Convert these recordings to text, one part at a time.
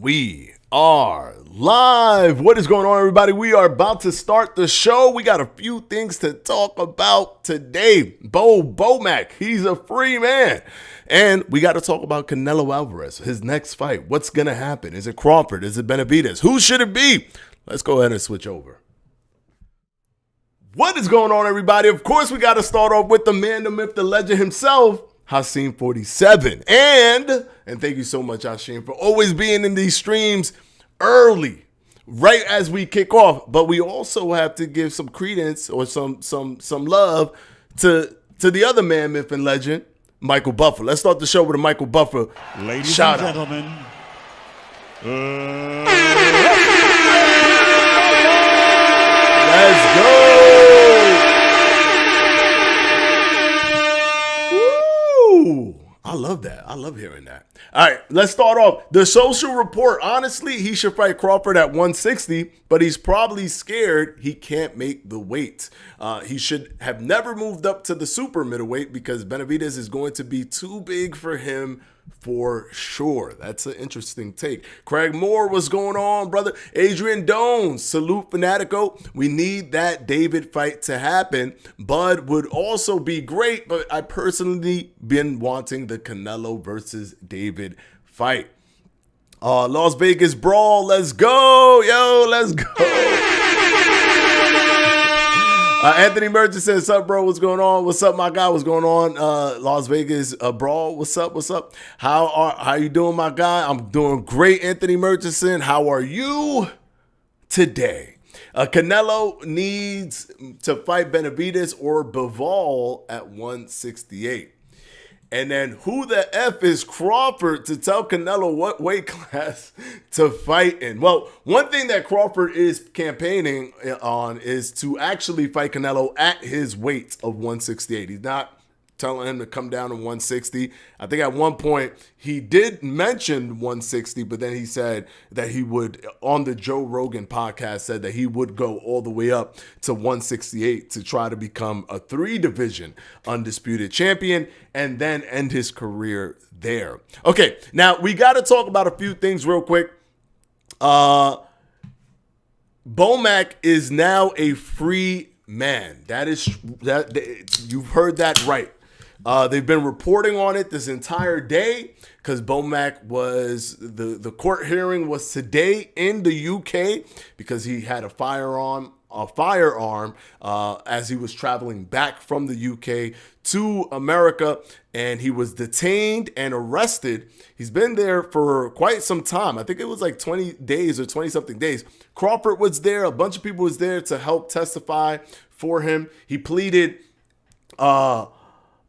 We are live. What is going on, everybody? We are about to start the show. We got a few things to talk about today. Bomac, he's a free man. And we got to talk about Canelo Alvarez, his next fight. What's going to happen? Is it Crawford? Is it Benavidez? Who should it be? Let's go ahead and switch over. What is going on, everybody? Of course, we got to start off with the man, the myth, the legend himself, Hassim47. And thank you so much, Hashim, for always being in these streams early, right as we kick off. But we also have to give some credence or some love to the other man, myth, and legend, Michael Buffer. Let's start the show with a Michael Buffer Ladies shout and out. gentlemen, Let's go. Woo. I love that. I love hearing that. All right, let's start off. The social report, honestly, he should fight Crawford at 160, but he's probably scared he can't make the weight. He should have never moved up to the super middleweight because Benavidez is going to be too big for him for sure. That's an interesting take. Craig Moore, what's going on, brother? Adrian Dones, salute Fanatico. We need that David fight to happen. Bud would also be great, but I personally been wanting the Canelo versus David fight. Las Vegas Brawl, let's go. Yo, let's go. Anthony Merchant says, what's up, bro? What's going on? What's up, my guy? What's going on? Las Vegas Brawl, what's up? What's up? How you doing, my guy? I'm doing great, Anthony Merchant. How are you today? Canelo needs to fight Benavidez or Bivol at 168. And then who the F is Crawford to tell Canelo what weight class to fight in? Well, one thing that Crawford is campaigning on is to actually fight Canelo at his weight of 168. He's not telling him to come down to 160. I think at one point he did mention 160, but then he said that he would, on the Joe Rogan podcast, said that he would go all the way up to 168 to try to become a 3-division undisputed champion and then end his career there. Okay, now we got to talk about a few things real quick. Bomac is now a free man. You've heard that right. They've been reporting on it this entire day because Bomac was, the court hearing was today in the UK because he had a firearm as he was traveling back from the UK to America, and he was detained and arrested. He's been there for quite some time. I think it was like 20 days or 20-something days. Crawford was there. A bunch of people was there to help testify for him. He pleaded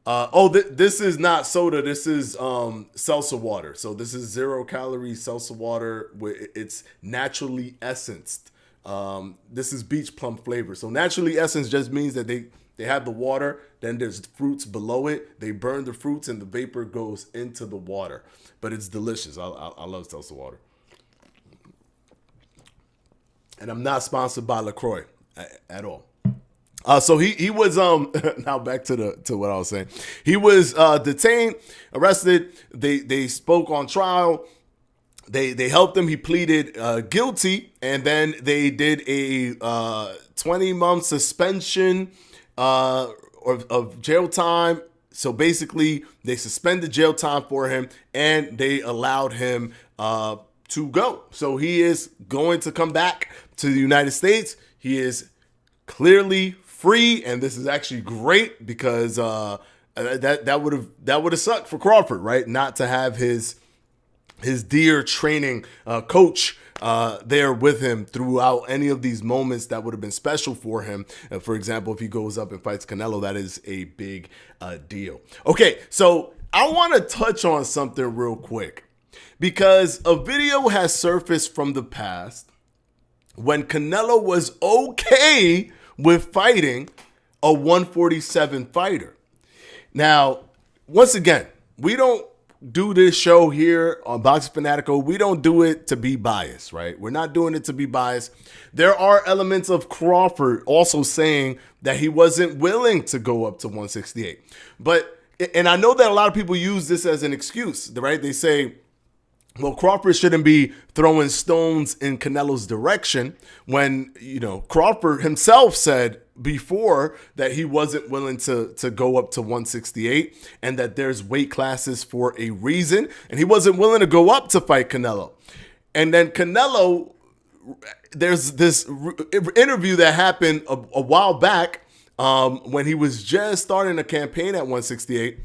this is not soda. This is seltzer water. So this is 0-calorie seltzer water. It's naturally essenced. This is beach plum flavor. So naturally essenced just means that they have the water. Then there's fruits below it. They burn the fruits and the vapor goes into the water. But it's delicious. I love seltzer water. And I'm not sponsored by LaCroix at all. So he was now back to what I was saying. He was detained, arrested. They spoke on trial. They helped him. He pleaded guilty, and then they did a 20-month suspension of jail time. So basically, they suspended jail time for him, and they allowed him to go. So he is going to come back to the United States. He is clearly free, and this is actually great because that would have sucked for Crawford, right? Not to have his dear training coach there with him throughout any of these moments that would have been special for him. For example, if he goes up and fights Canelo, that is a big deal. Okay, so I want to touch on something real quick because a video has surfaced from the past when Canelo was okay with fighting a 147 fighter. Now, once again, we don't do this show here on Boxing Fanatico. We don't do it to be biased, right? We're not doing it to be biased. There are elements of Crawford also saying that he wasn't willing to go up to 168. And I know that a lot of people use this as an excuse, right? They say, Well, Crawford shouldn't be throwing stones in Canelo's direction when, Crawford himself said before that he wasn't willing to go up to 168 and that there's weight classes for a reason. And he wasn't willing to go up to fight Canelo. And then Canelo, there's this interview that happened a while back when he was just starting a campaign at 168.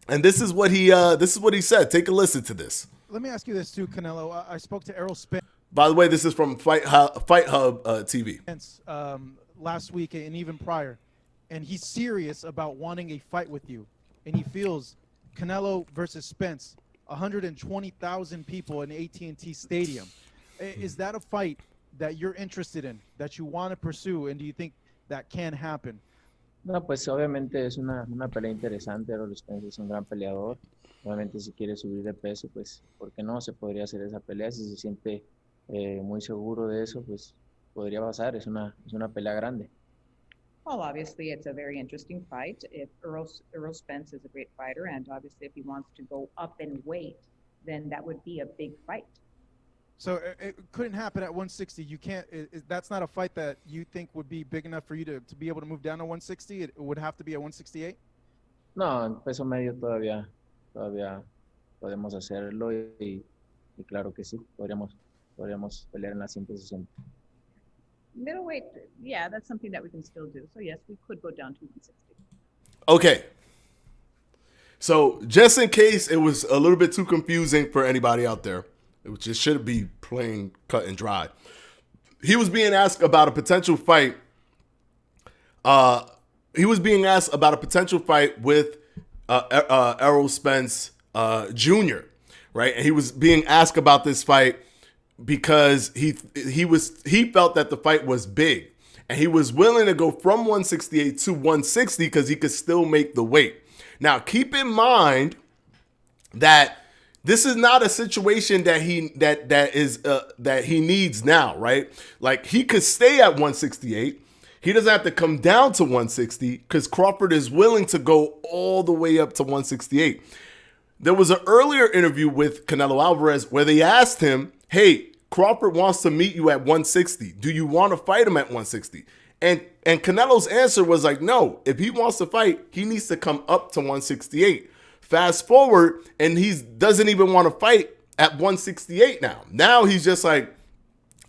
And this is what he said. Take a listen to this. Let me ask you this too, Canelo. I spoke to Errol Spence. By the way, this is from Fight Hub TV. Last week and even prior, and he's serious about wanting a fight with you, and he feels Canelo versus Spence, 120,000 people in AT&T Stadium. Is that a fight that you're interested in, that you want to pursue, and do you think that can happen? No, pues obviamente es una pelea interesante. Errol Spence es un gran peleador. Obviamente si quiere subir de peso, pues, ¿por qué no? Se podría hacer esa pelea. Si se siente muy seguro de eso, pues, podría pasar. Es una pelea grande. Well, obviously, it's a very interesting fight. If Errol Spence is a great fighter, and obviously if he wants to go up in weight, then that would be a big fight. So it couldn't happen at 160. You can't. That's not a fight that you think would be big enough for you to be able to move down to 160. It would have to be at 168. No, en peso medio todavía podemos hacerlo y claro que sí, podríamos pelear en la 160. Middleweight, yeah, that's something that we can still do. So yes, we could go down to 160. Okay. So just in case it was a little bit too confusing for anybody out there, it just should be plain cut and dry. He was being asked about a potential fight. With Errol Spence Jr., right? And he was being asked about this fight because he felt that the fight was big, and he was willing to go from 168 to 160 because he could still make the weight. Now, keep in mind that this is not a situation that he needs now, right? Like, he could stay at 168. He doesn't have to come down to 160 because Crawford is willing to go all the way up to 168. There was an earlier interview with Canelo Alvarez where they asked him, hey, Crawford wants to meet you at 160. Do you want to fight him at 160? And Canelo's answer was like, no, if he wants to fight, he needs to come up to 168. Fast forward, and he doesn't even want to fight at 168 now. Now he's just like,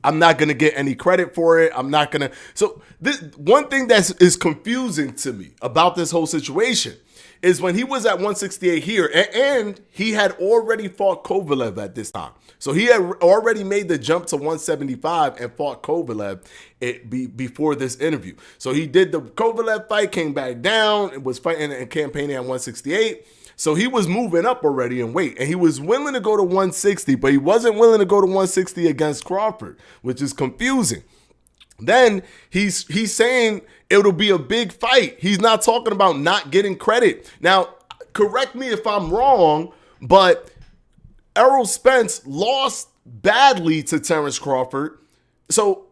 I'm not going to get any credit for it. I'm not going to. So this one thing that is confusing to me about this whole situation is when he was at 168 here, and he had already fought Kovalev at this time. So he had already made the jump to 175 and fought Kovalev before this interview. So he did the Kovalev fight, came back down, and was fighting and campaigning at 168. So he was moving up already in weight, and he was willing to go to 160, but he wasn't willing to go to 160 against Crawford, which is confusing. Then he's saying it'll be a big fight. He's not talking about not getting credit. Now, correct me if I'm wrong, but Errol Spence lost badly to Terrence Crawford. So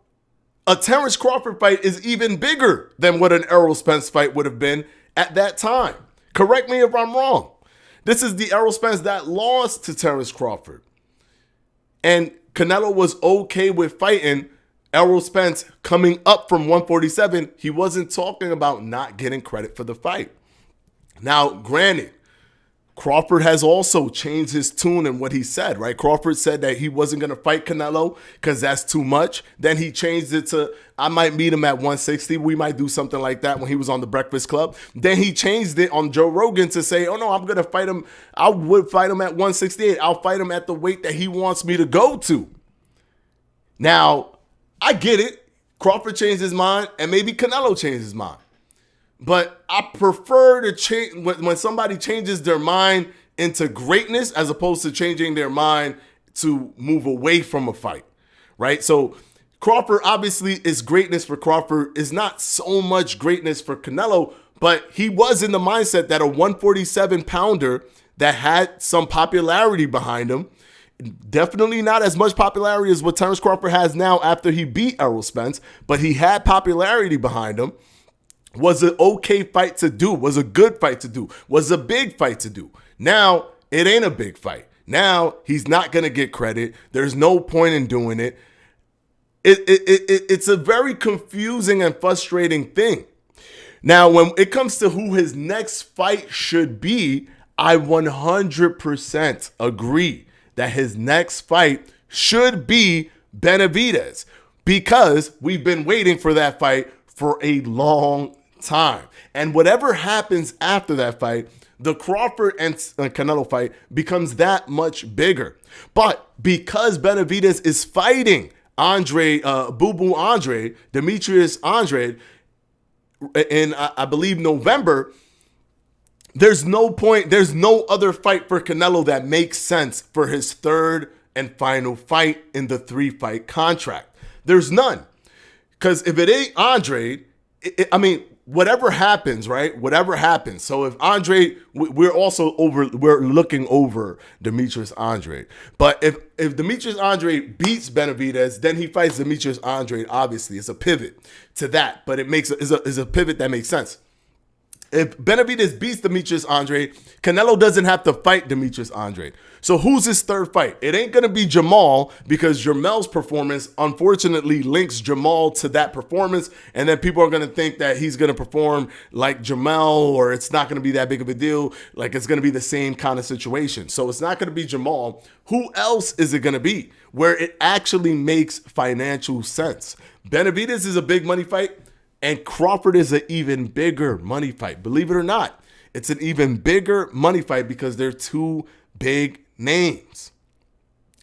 a Terrence Crawford fight is even bigger than what an Errol Spence fight would have been at that time. Correct me if I'm wrong. This is the Errol Spence that lost to Terrence Crawford. And Canelo was okay with fighting Errol Spence coming up from 147. He wasn't talking about not getting credit for the fight. Now, granted, Crawford has also changed his tune in what he said, right? Crawford said that he wasn't going to fight Canelo because that's too much. Then he changed it to, I might meet him at 160. We might do something like that when he was on the Breakfast Club. Then he changed it on Joe Rogan to say, oh no, I'm going to fight him. I would fight him at 168. I'll fight him at the weight that he wants me to go to. Now, I get it. Crawford changed his mind, and maybe Canelo changed his mind. But I prefer to change when somebody changes their mind into greatness as opposed to changing their mind to move away from a fight, right? So Crawford obviously is greatness for Crawford, is not so much greatness for Canelo, but he was in the mindset that a 147 pounder that had some popularity behind him, definitely not as much popularity as what Terrence Crawford has now after he beat Errol Spence, but he had popularity behind him, was an okay fight to do, was a good fight to do, was a big fight to do. Now, it ain't a big fight. Now he's not going to get credit. There's no point in doing it. It's a very confusing and frustrating thing. Now, when it comes to who his next fight should be, I 100% agree that his next fight should be Benavidez, because we've been waiting for that fight for a long time. And whatever happens after that fight, the Crawford and Canelo fight becomes that much bigger. But because Benavidez is fighting Demetrius Andrade, in, I believe, November, there's no other fight for Canelo that makes sense for his third and final fight in the 3-fight contract. There's none. Because if it ain't Andrade, whatever happens, right? Whatever happens. So if Andrade, we're looking over Demetrius Andrade. But if Demetrius Andrade beats Benavidez, then he fights Demetrius Andrade. Obviously, it's a pivot to that, but is a pivot that makes sense. If Benavidez beats Demetrius Andrade, Canelo doesn't have to fight Demetrius Andrade. So who's his third fight? It ain't going to be Jamal, because Jamal's performance unfortunately links Jamal to that performance. And then people are going to think that he's going to perform like Jamal, or it's not going to be that big of a deal. Like it's going to be the same kind of situation. So it's not going to be Jamal. Who else is it going to be where it actually makes financial sense? Benavidez is a big money fight, and Crawford is an even bigger money fight. Believe it or not, it's an even bigger money fight because they're two big names.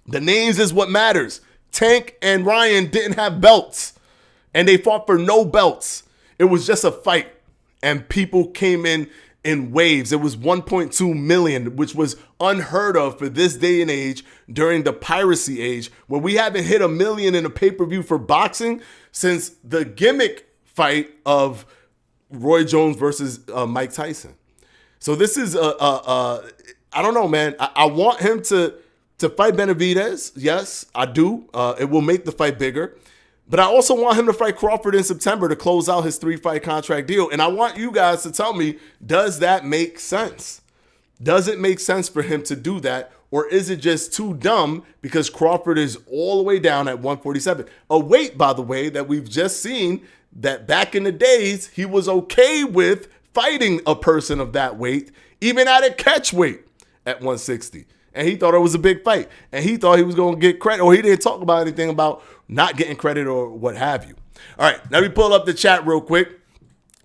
The names is what matters. Tank and Ryan didn't have belts, and they fought for no belts. It was just a fight, and people came in waves. It was 1.2 million, which was unheard of for this day and age during the piracy age, where we haven't hit 1 million in a pay-per-view for boxing since the gimmick fight of Roy Jones versus Mike Tyson. So this is I don't know, man. I want him to fight Benavidez. Yes, I do. It will make the fight bigger. But I also want him to fight Crawford in September to close out his 3-fight contract deal. And I want you guys to tell me, does that make sense? Does it make sense for him to do that? Or is it just too dumb because Crawford is all the way down at 147? A weight, by the way, that we've just seen that back in the days, he was okay with fighting a person of that weight, even at a catch weight at 160. And he thought it was a big fight. And he thought he was going to get credit, or he didn't talk about anything about not getting credit or what have you. All right, let me pull up the chat real quick.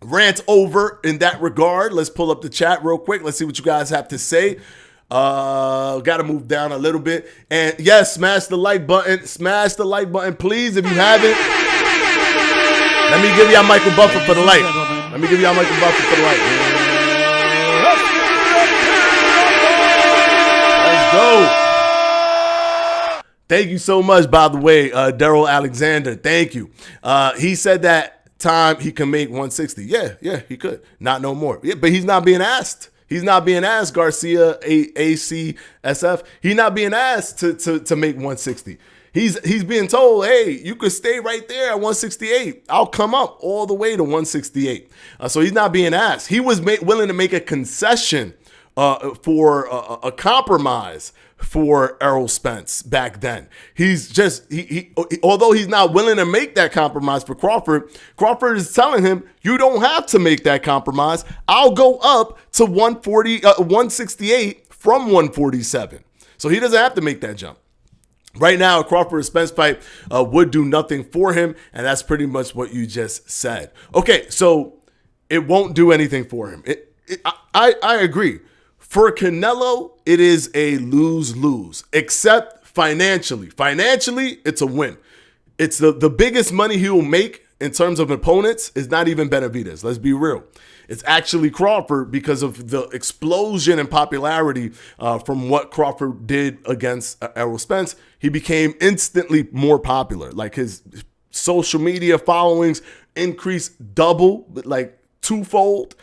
Rant over in that regard. Let's pull up the chat real quick. Let's see what you guys have to say. Got to move down a little bit. And yes, smash the like button. Smash the like button, please, if you haven't. Let me give y'all Michael Buffer for the light. Let me give y'all Michael Buffer for the light. Let's go. Thank you so much, by the way, Daryl Alexander. Thank you. He said that time he can make 160. Yeah, he could. Not no more. Yeah, but he's not being asked. He's not being asked, Garcia, ACSF. He's not being asked to make 160. He's being told, hey, you could stay right there at 168. I'll come up all the way to 168. So he's not being asked. He was willing to make a concession for a compromise for Errol Spence back then. He's just, although he's not willing to make that compromise for Crawford, Crawford is telling him, you don't have to make that compromise. I'll go up to 168 from 147. So he doesn't have to make that jump. Right now, a Crawford Spence fight would do nothing for him, and that's pretty much what you just said. Okay, so it won't do anything for him. I agree. For Canelo, it is a lose-lose, except financially. Financially, it's a win. It's the biggest money he will make in terms of opponents is not even Benavidez. Let's be real. It's actually Crawford because of the explosion in popularity from what Crawford did against Errol Spence. He became instantly more popular. Like his social media followings increased double, like twofold.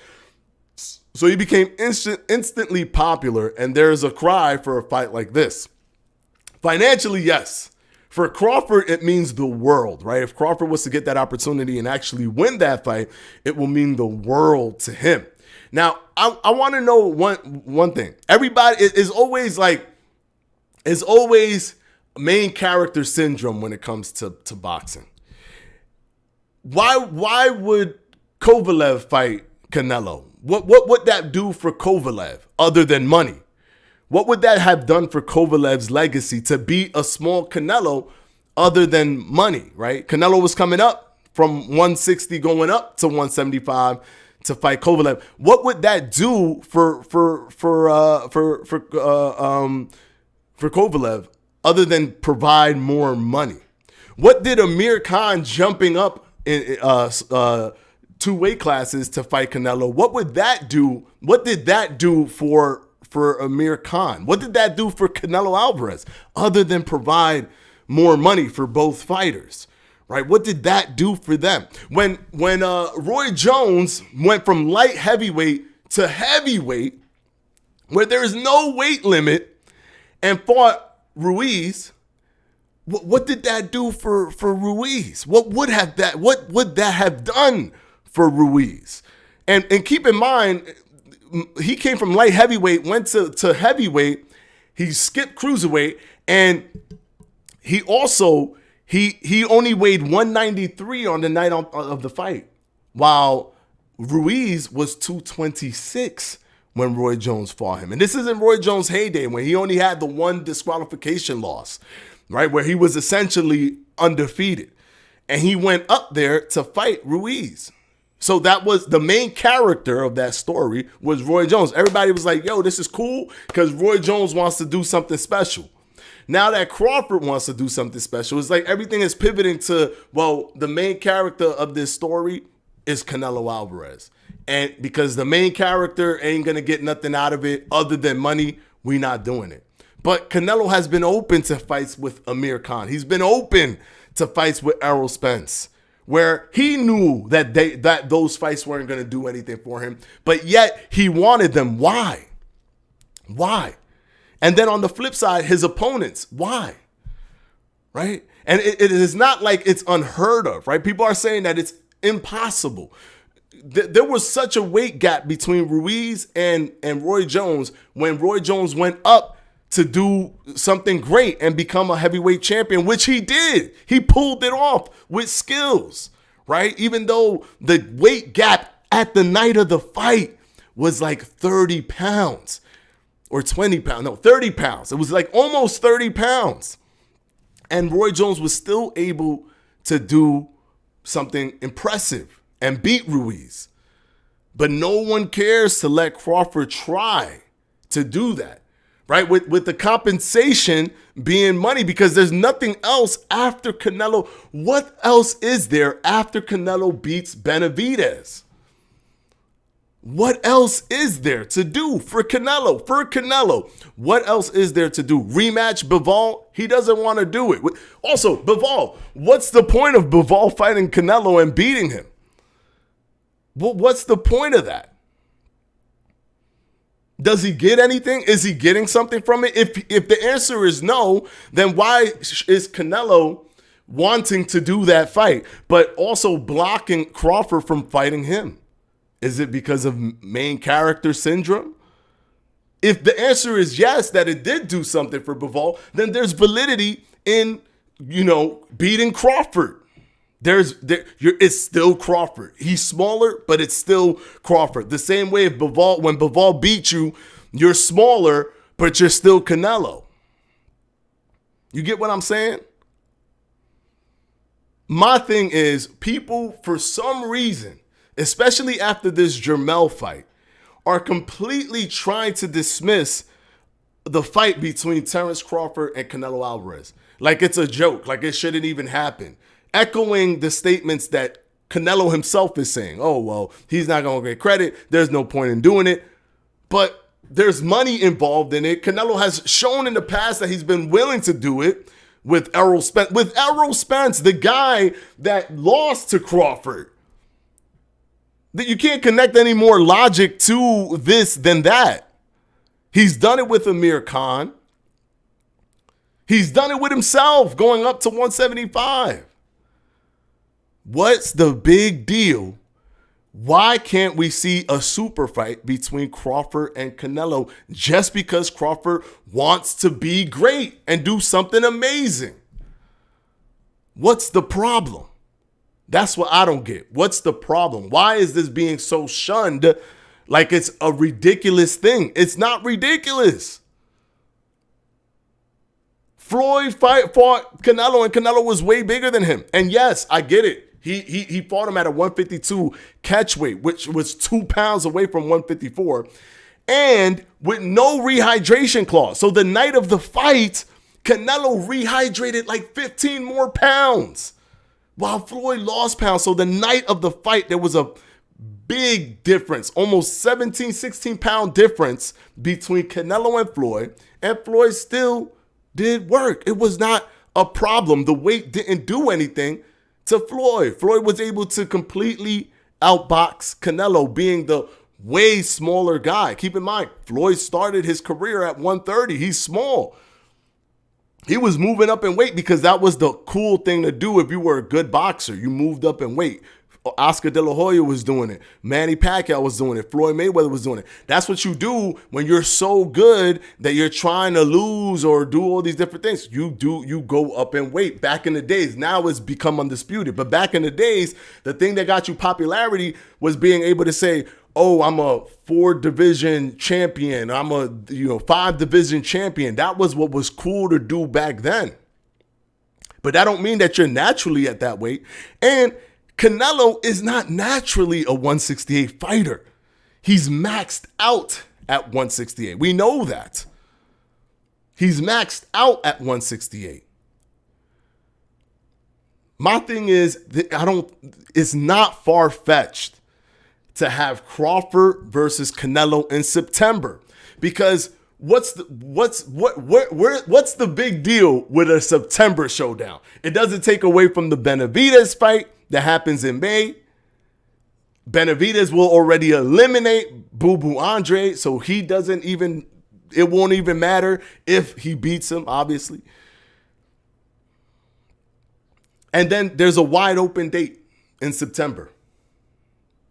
So he became instantly popular, and there's a cry for a fight like this. Financially, yes. For Crawford, it means the world, right? If Crawford was to get that opportunity and actually win that fight, it will mean the world to him. Now, I want to know one thing. Everybody is always like, is always main character syndrome when it comes to boxing. Why would Kovalev fight Canelo? What would that do for Kovalev other than money? What would that have done for Kovalev's legacy to beat a small Canelo other than money, right? Canelo was coming up from 160 going up to 175 to fight Kovalev. What would that do for Kovalev other than provide more money? What did Amir Khan jumping up in 2 weight classes to fight Canelo? What would that do? What did that do for Amir Khan? What did that do for Canelo Alvarez other than provide more money for both fighters? Right? What did that do for them? When Roy Jones went from light heavyweight to heavyweight, where there's no weight limit, and fought Ruiz, what did that do for Ruiz? What would that have done for Ruiz? And keep in mind, he came from light heavyweight, went to heavyweight, he skipped cruiserweight, and he also he only weighed 193 on the night of the fight, while Ruiz was 226 when Roy Jones fought him. And this isn't Roy Jones' heyday, when he only had the 1 disqualification loss, right, where he was essentially undefeated. And he went up there to fight Ruiz. So that was the main character of that story, was Roy Jones. Everybody was like, yo, this is cool because Roy Jones wants to do something special. Now that Crawford wants to do something special, it's like everything is pivoting to, well, the main character of this story is Canelo Alvarez. And because the main character ain't going to get nothing out of it other than money, we not doing it. But Canelo has been open to fights with Amir Khan. He's been open to fights with Errol Spence, where he knew that those fights weren't going to do anything for him, but yet he wanted them. Why? And then on the flip side, his opponents, why? Right? And it is not like it's unheard of, right? People are saying that it's impossible. There was such a weight gap between Ruiz and Roy Jones when Roy Jones went up to do something great and become a heavyweight champion, which he did. He pulled it off with skills, right? Even though the weight gap at the night of the fight was like 30 pounds or 20 pounds. No, 30 pounds. It was like almost 30 pounds. And Roy Jones was still able to do something impressive and beat Ruiz. But no one cares to let Crawford try to do that, right? With the compensation being money, because there's nothing else after Canelo. What else is there after Canelo beats Benavidez? What else is there to do for Canelo? What else is there to do? Rematch Bivol? He doesn't want to do it. Also, Bivol, what's the point of Bivol fighting Canelo and beating him? What's the point of that? Does he get anything? Is he getting something from it? If the answer is no, then why is Canelo wanting to do that fight, but also blocking Crawford from fighting him? Is it because of main character syndrome? If the answer is yes, that it did do something for Bivol, then there's validity in, beating Crawford. It's still Crawford. He's smaller, but it's still Crawford. The same way when Bivol beat you, you're smaller, but you're still Canelo. You get what I'm saying? My thing is, people, for some reason, especially after this Jermell fight, are completely trying to dismiss the fight between Terence Crawford and Canelo Alvarez. Like it's a joke, like it shouldn't even happen. Echoing the statements that Canelo himself is saying. Oh, well, he's not going to get credit. There's no point in doing it. But there's money involved in it. Canelo has shown in the past that he's been willing to do it with Errol Spence. With Errol Spence, the guy that lost to Crawford. That you can't connect any more logic to this than that. He's done it with Amir Khan. He's done it with himself going up to 175. What's the big deal Why can't we see a super fight between Crawford and Canelo just because Crawford wants to be great and do something amazing? What's the problem? That's what I don't get. What's the problem? Why is this being so shunned like it's a ridiculous thing? It's not ridiculous. Floyd fought Canelo, and Canelo was way bigger than him. And yes, I get it. He fought him at a 152 catch weight, which was 2 pounds away from 154, and with no rehydration clause. So the night of the fight, Canelo rehydrated like 15 more pounds, while Floyd lost pounds. So the night of the fight, there was a big difference, almost 17, 16-pound difference between Canelo and Floyd still did work. It was not a problem. The weight didn't do anything to Floyd. Floyd was able to completely outbox Canelo, being the way smaller guy. Keep in mind, Floyd started his career at 130. He's small. He was moving up in weight because that was the cool thing to do if you were a good boxer. You moved up in weight. Oscar De La Hoya was doing it. Manny Pacquiao was doing it. Floyd Mayweather was doing it. That's what you do when you're so good that you're trying to lose or do all these different things. You go up in weight. Back in the days, now it's become undisputed. But back in the days, the thing that got you popularity was being able to say, oh, I'm a 4-division champion. I'm a 5-division champion. That was what was cool to do back then. But that don't mean that you're naturally at that weight. And Canelo is not naturally a 168 fighter. He's maxed out at 168. We know that. He's maxed out at 168. My thing is, it's not far-fetched to have Crawford versus Canelo in September, because what's the big deal with a September showdown? It doesn't take away from the Benavidez fight that happens in May. Benavidez will already eliminate Boo Boo Andre, so it won't even matter if he beats him, obviously. And then there's a wide open date in September.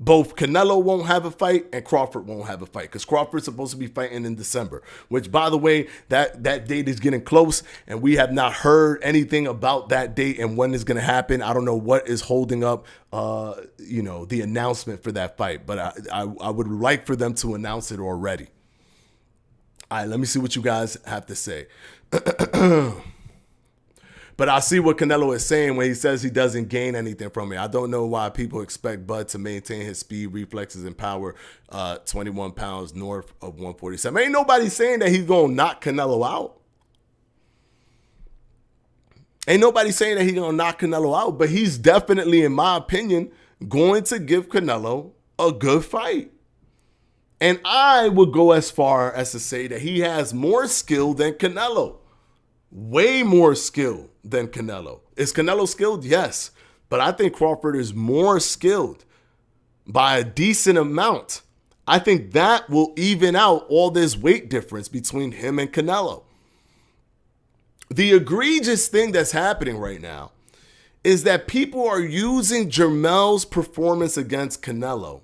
Both Canelo won't have a fight and Crawford won't have a fight, because Crawford's supposed to be fighting in December, which, by the way, that date is getting close, and we have not heard anything about that date and when it's going to happen. I don't know what is holding up, the announcement for that fight, but I would like for them to announce it already. All right, let me see what you guys have to say. But I see what Canelo is saying when he says he doesn't gain anything from it. I don't know why people expect Bud to maintain his speed, reflexes, and power 21 pounds north of 147. Ain't nobody saying that he's going to knock Canelo out. Ain't nobody saying that he's going to knock Canelo out, but he's definitely, in my opinion, going to give Canelo a good fight. And I would go as far as to say that he has more skill than Canelo. Way more skill than Canelo. Is Canelo skilled? Yes. But I think Crawford is more skilled by a decent amount. I think that will even out all this weight difference between him and Canelo. The egregious thing that's happening right now is that people are using Jermel's performance against Canelo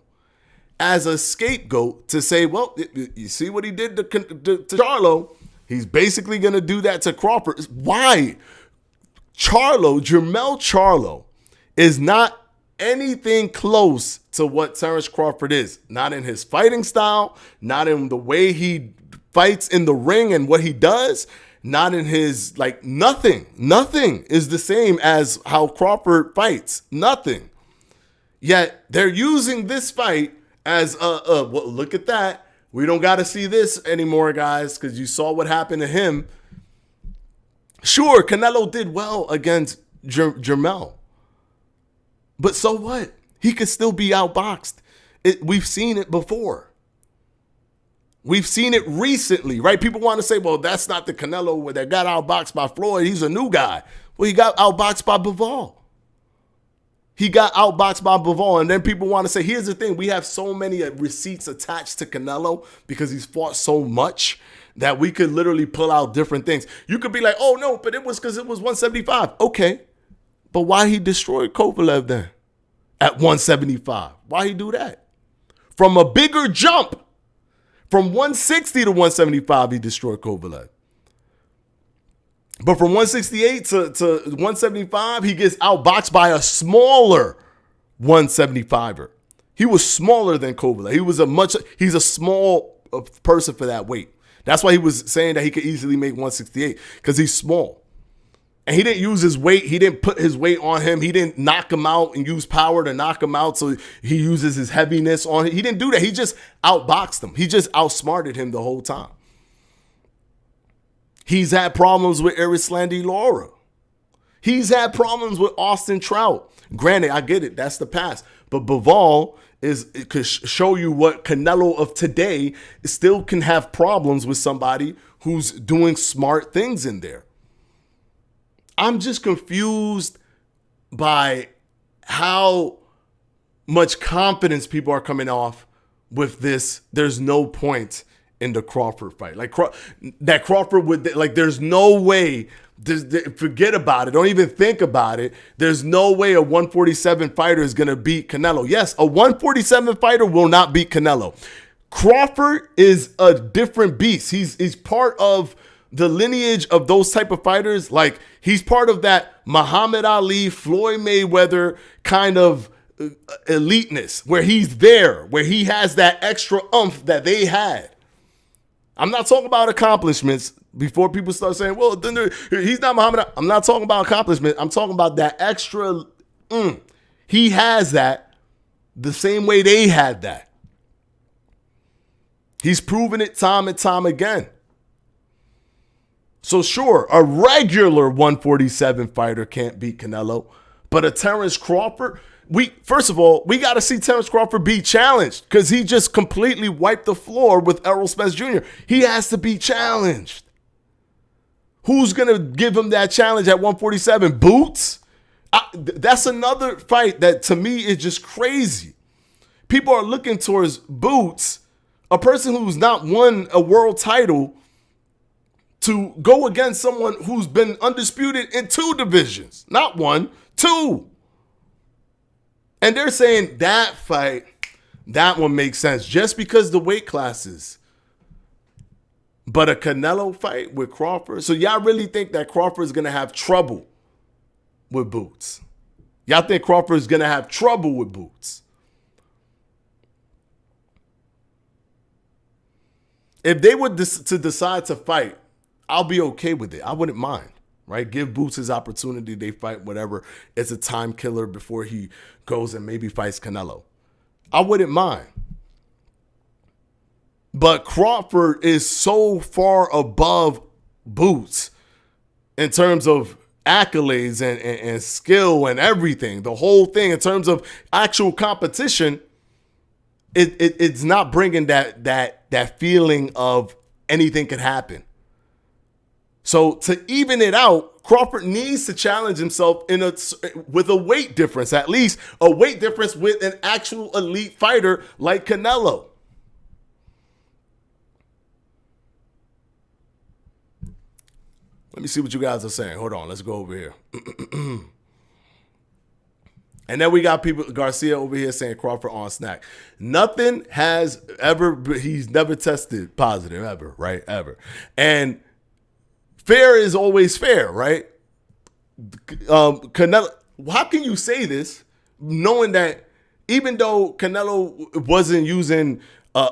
as a scapegoat to say, well, you see what he did to Charlo? He's basically going to do that to Crawford. Why? Jermell Charlo is not anything close to what Terence Crawford is. Not in his fighting style, not in the way he fights in the ring and what he does, not in his, nothing. Nothing is the same as how Crawford fights. Nothing. Yet they're using this fight as well, look at that. We don't got to see this anymore, guys, because you saw what happened to him. Sure, Canelo did well against Jermell. But so what? He could still be outboxed. We've seen it before. We've seen it recently, right? People want to say, well, that's not the Canelo that got outboxed by Floyd. He's a new guy. Well, he got outboxed by Bivol. He got outboxed by Bivol, and then people want to say, here's the thing. We have so many receipts attached to Canelo because he's fought so much that we could literally pull out different things. You could be like, oh, no, but it was because it was 175. Okay, but why he destroyed Kovalev then? at 175. Why he do that? From a bigger jump, from 160 to 175, he destroyed Kovalev. But from 168 to 175, he gets outboxed by a smaller 175er. He was smaller than Kovalev. He's a small person for that weight. That's why he was saying that he could easily make 168, because he's small. And he didn't use his weight. He didn't put his weight on him. He didn't knock him out and use power to knock him out, so he uses his heaviness on him. He didn't do that. He just outboxed him. He just outsmarted him the whole time. He's had problems with Erislandy Lara. He's had problems with Austin Trout. Granted, I get it. That's the past. But Bivol could show you what Canelo of today still can have problems with somebody who's doing smart things in there. I'm just confused by how much confidence people are coming off with this. There's no point in the Crawford fight. Like that Crawford would, like, there's no way. Forget about it. Don't even think about it. There's no way a 147 fighter is going to beat Canelo. Yes, a 147 fighter will not beat Canelo. Crawford is a different beast. He's part of the lineage of those type of fighters. Like, he's part of that Muhammad Ali, Floyd Mayweather kind of eliteness, where he's there, where he has that extra oomph that they had. I'm not talking about accomplishments before people start saying, well, then he's not Muhammad Ali. I'm not talking about accomplishment. I'm talking about that extra. He has that the same way they had that. He's proven it time and time again. So sure, a regular 147 fighter can't beat Canelo, but a Terence Crawford, first of all, we got to see Terence Crawford be challenged, because he just completely wiped the floor with Errol Spence Jr. He has to be challenged. Who's going to give him that challenge at 147? Boots? That's another fight that to me is just crazy. People are looking towards Boots, a person who's not won a world title, to go against someone who's been undisputed in 2 divisions. Not 1, 2. And they're saying that fight, that one makes sense just because the weight classes. But a Canelo fight with Crawford? So y'all really think that Crawford is going to have trouble with Boots? Y'all think Crawford is going to have trouble with Boots? If they were to decide to fight, I'll be okay with it. I wouldn't mind, right? Give Boots his opportunity. They fight whatever. It's a time killer before he goes and maybe fights Canelo. I wouldn't mind. But Crawford is so far above Boots in terms of accolades and skill and everything. The whole thing in terms of actual competition, it's not bringing that feeling of anything could happen. So to even it out, Crawford needs to challenge himself with a weight difference, at least a weight difference with an actual elite fighter like Canelo. Let me see what you guys are saying. Hold on, let's go over here. And then we got people, Garcia over here saying Crawford on snack. Nothing has ever, he's never tested positive ever, right? Ever. And fair is always fair, right? Canelo, how can you say this knowing that even though Canelo wasn't using a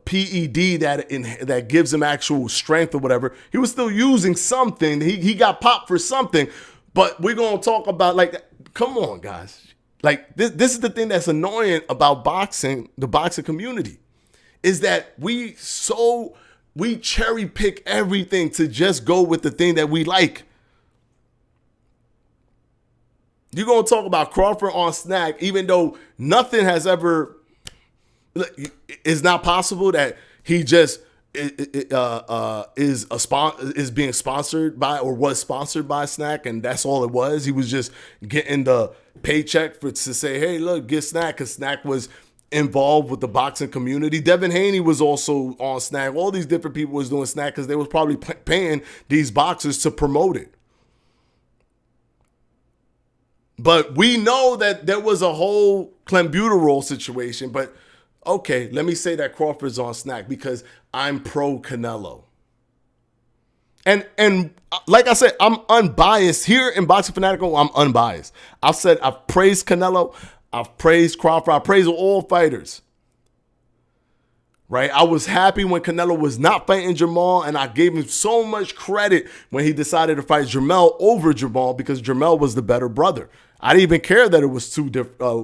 PED that gives him actual strength or whatever, he was still using something. He got popped for something. But we're going to talk about, like, come on, guys. Like, this is the thing that's annoying about boxing, the boxing community, is that we cherry pick everything to just go with the thing that we like. You're going to talk about Crawford on snack, even though nothing has ever, it's not possible that he just is being sponsored by or was sponsored by Snack, and that's all it was. He was just getting the paycheck to say, hey, look, get Snack, because Snack was involved with the boxing community. Devin Haney was also on Snack. All these different people was doing Snack because they was probably paying these boxers to promote it. But we know that there was a whole clenbuterol situation. But okay, let me say that Crawford's on snack because I'm pro Canelo. And like I said, I'm unbiased. Here in Boxing Fanatico, I'm unbiased. I've praised Canelo. I've praised Crawford. I praise all fighters. Right? I was happy when Canelo was not fighting Jamal, and I gave him so much credit when he decided to fight Jermell over Jamal because Jermell was the better brother. I didn't even care that it was two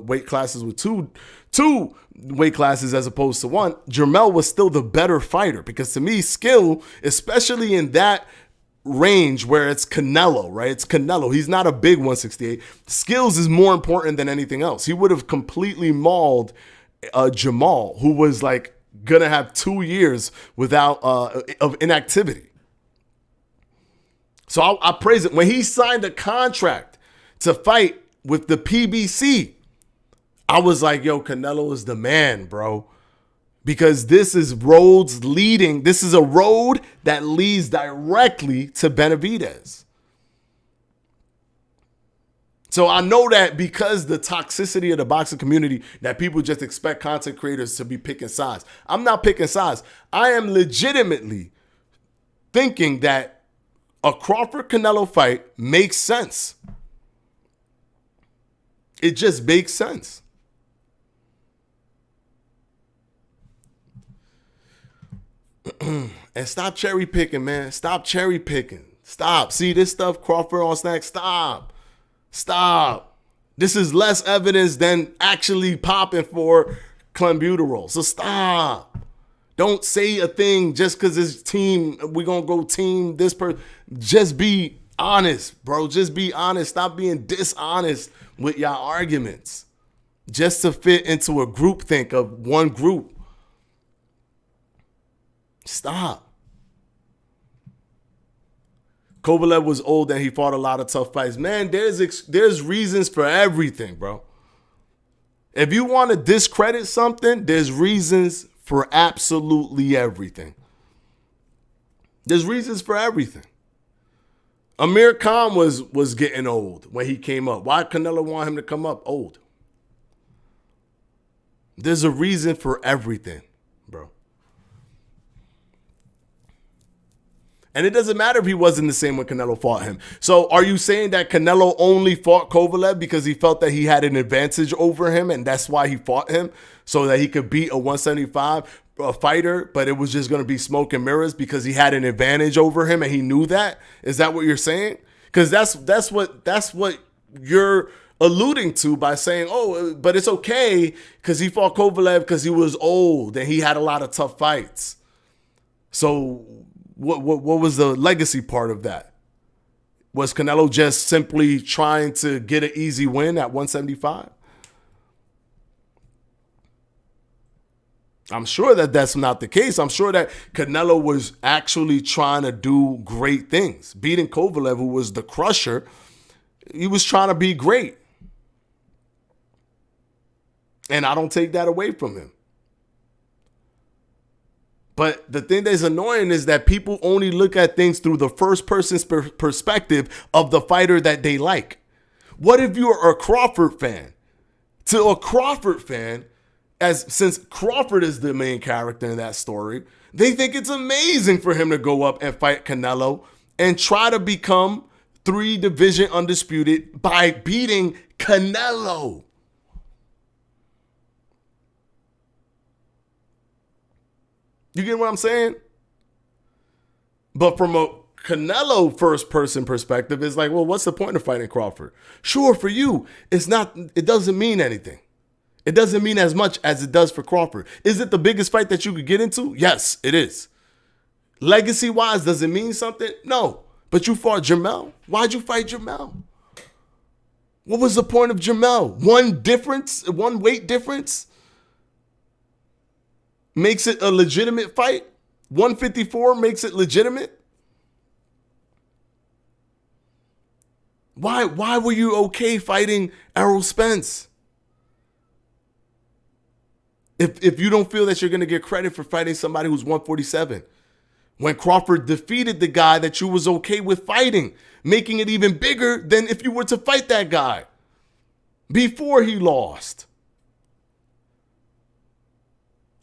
weight classes with two weight classes as opposed to one. Jermell was still the better fighter because to me, skill, especially in that range where it's Canelo, right? It's Canelo. He's not a big 168. Skills is more important than anything else. He would have completely mauled Jamal, who was like gonna have 2 years without of inactivity. So I praise it. When he signed a contract to fight with the PBC, I was like, yo, Canelo is the man, bro. Because this is this is a road that leads directly to Benavidez. So I know that because the toxicity of the boxing community, that people just expect content creators to be picking sides. I'm not picking sides. I am legitimately thinking that a Crawford-Canelo fight makes sense. It just makes sense. And stop cherry picking, man. Stop cherry picking. Stop. See this stuff, Crawford on snack. Stop. This is less evidence than actually popping for clenbuterol. So stop. Don't say a thing just because it's team. We're going to go team this person. Just be honest, bro. Just be honest. Stop being dishonest with your arguments just to fit into a groupthink of one group. Stop. Kovalev was old and he fought a lot of tough fights. Man, there's reasons for everything, bro. If you want to discredit something, there's reasons for absolutely everything. There's reasons for everything. Amir Khan was getting old when he came up. Why Canelo want him to come up old? There's a reason for everything, bro. And it doesn't matter if he wasn't the same when Canelo fought him. So are you saying that Canelo only fought Kovalev because he felt that he had an advantage over him and that's why he fought him? So that he could beat a 175 fighter, but it was just going to be smoke and mirrors because he had an advantage over him and he knew that? Is that what you're saying? Because that's what you're alluding to by saying, oh, but it's okay because he fought Kovalev because he was old and he had a lot of tough fights. So what was the legacy part of that? Was Canelo just simply trying to get an easy win at 175? I'm sure that that's not the case. I'm sure that Canelo was actually trying to do great things. Beating Kovalev, who was the crusher, he was trying to be great. And I don't take that away from him. But the thing that's annoying is that people only look at things through the first person's perspective of the fighter that they like. What if you're a Crawford fan? To a Crawford fan, since Crawford is the main character in that story, they think it's amazing for him to go up and fight Canelo and try to become 3-division undisputed by beating Canelo. You get what I'm saying? But from a Canelo first person perspective, it's like, well, what's the point of fighting Crawford? Sure, for you, it doesn't mean anything. It doesn't mean as much as it does for Crawford. Is it the biggest fight that you could get into? Yes, it is. Legacy-wise, does it mean something? No. But you fought Jermell. Why'd you fight Jermell? What was the point of Jermell? One weight difference makes it a legitimate fight? 154 makes it legitimate? Why were you okay fighting Errol Spence? If you don't feel that you're going to get credit for fighting somebody who's 147. When Crawford defeated the guy that you was okay with fighting, making it even bigger than if you were to fight that guy. before he lost.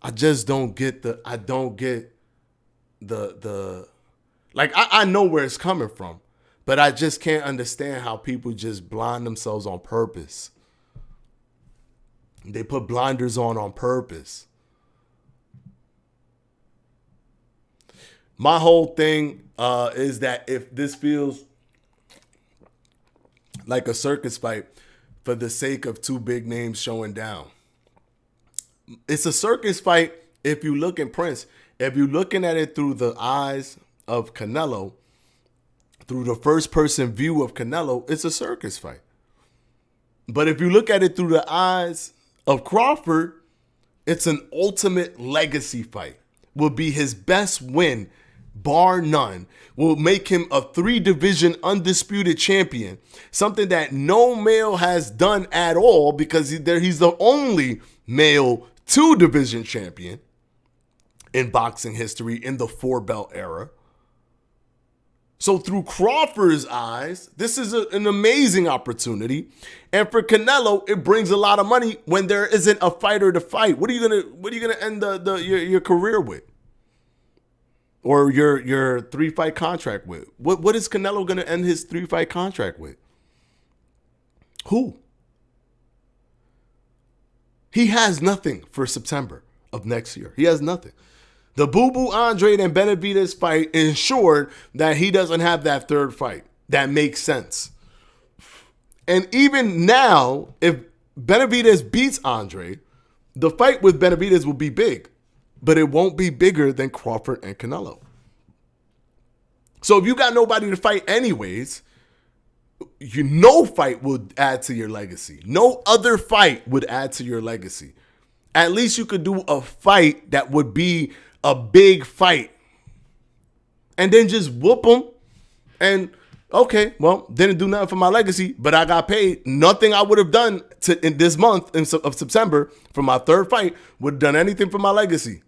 I just don't get the like, I know where it's coming from, but I just can't understand how people just blind themselves on purpose. They put blinders on purpose. My whole thing is that if this feels like a circus fight for the sake of two big names showing down, it's a circus fight if you look at Prince. If you're looking at it through the eyes of Canelo, through the first person view of Canelo, it's a circus fight. But if you look at it through the eyes of Crawford, it's an ultimate legacy fight. Will be his best win, bar none. Will make him a 3-division undisputed champion. Something that no male has done at all, because he's the only male 2-division champion in boxing history in the 4-belt era. So through Crawford's eyes, this is an amazing opportunity. And for Canelo, it brings a lot of money when there isn't a fighter to fight. What are you gonna end your career with? Or your 3-fight contract with? What is Canelo gonna end his 3-fight contract with? Who? He has nothing for September of next year. He has nothing. The Boo Boo Andre and Benavidez fight ensured that he doesn't have that 3rd fight. That makes sense. And even now, if Benavidez beats Andre, the fight with Benavidez will be big, but it won't be bigger than Crawford and Canelo. So if you got nobody to fight anyways, no fight would add to your legacy. No other fight would add to your legacy. At least you could do a fight that would be a big fight. And then just whoop them. And okay, well, didn't do nothing for my legacy, but I got paid. Nothing I would have done in this month of September for my 3rd fight would have done anything for my legacy.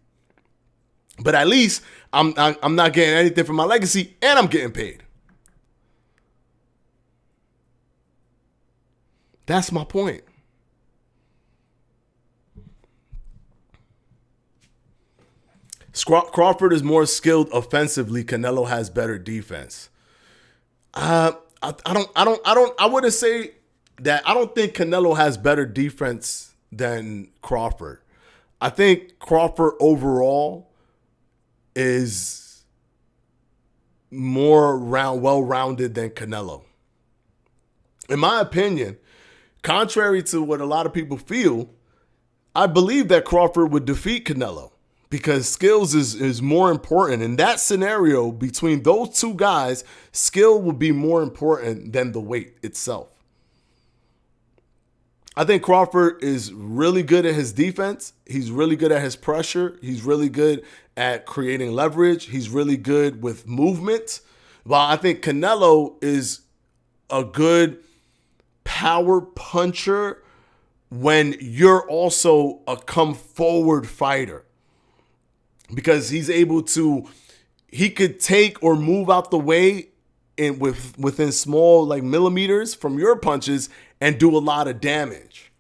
But at least I'm not getting anything for my legacy, and I'm getting paid. That's my point. Crawford is more skilled offensively. Canelo has better defense. I wouldn't say that. I don't think Canelo has better defense than Crawford. I think Crawford overall is more well-rounded than Canelo. In my opinion, contrary to what a lot of people feel, I believe that Crawford would defeat Canelo because skills is more important. In that scenario, between those two guys, skill will be more important than the weight itself. I think Crawford is really good at his defense. He's really good at his pressure. He's really good at creating leverage. He's really good with movement. While I think Canelo is a good power puncher when you're also a come forward fighter, because he's able to, he could take or move out the way within small like millimeters from your punches and do a lot of damage.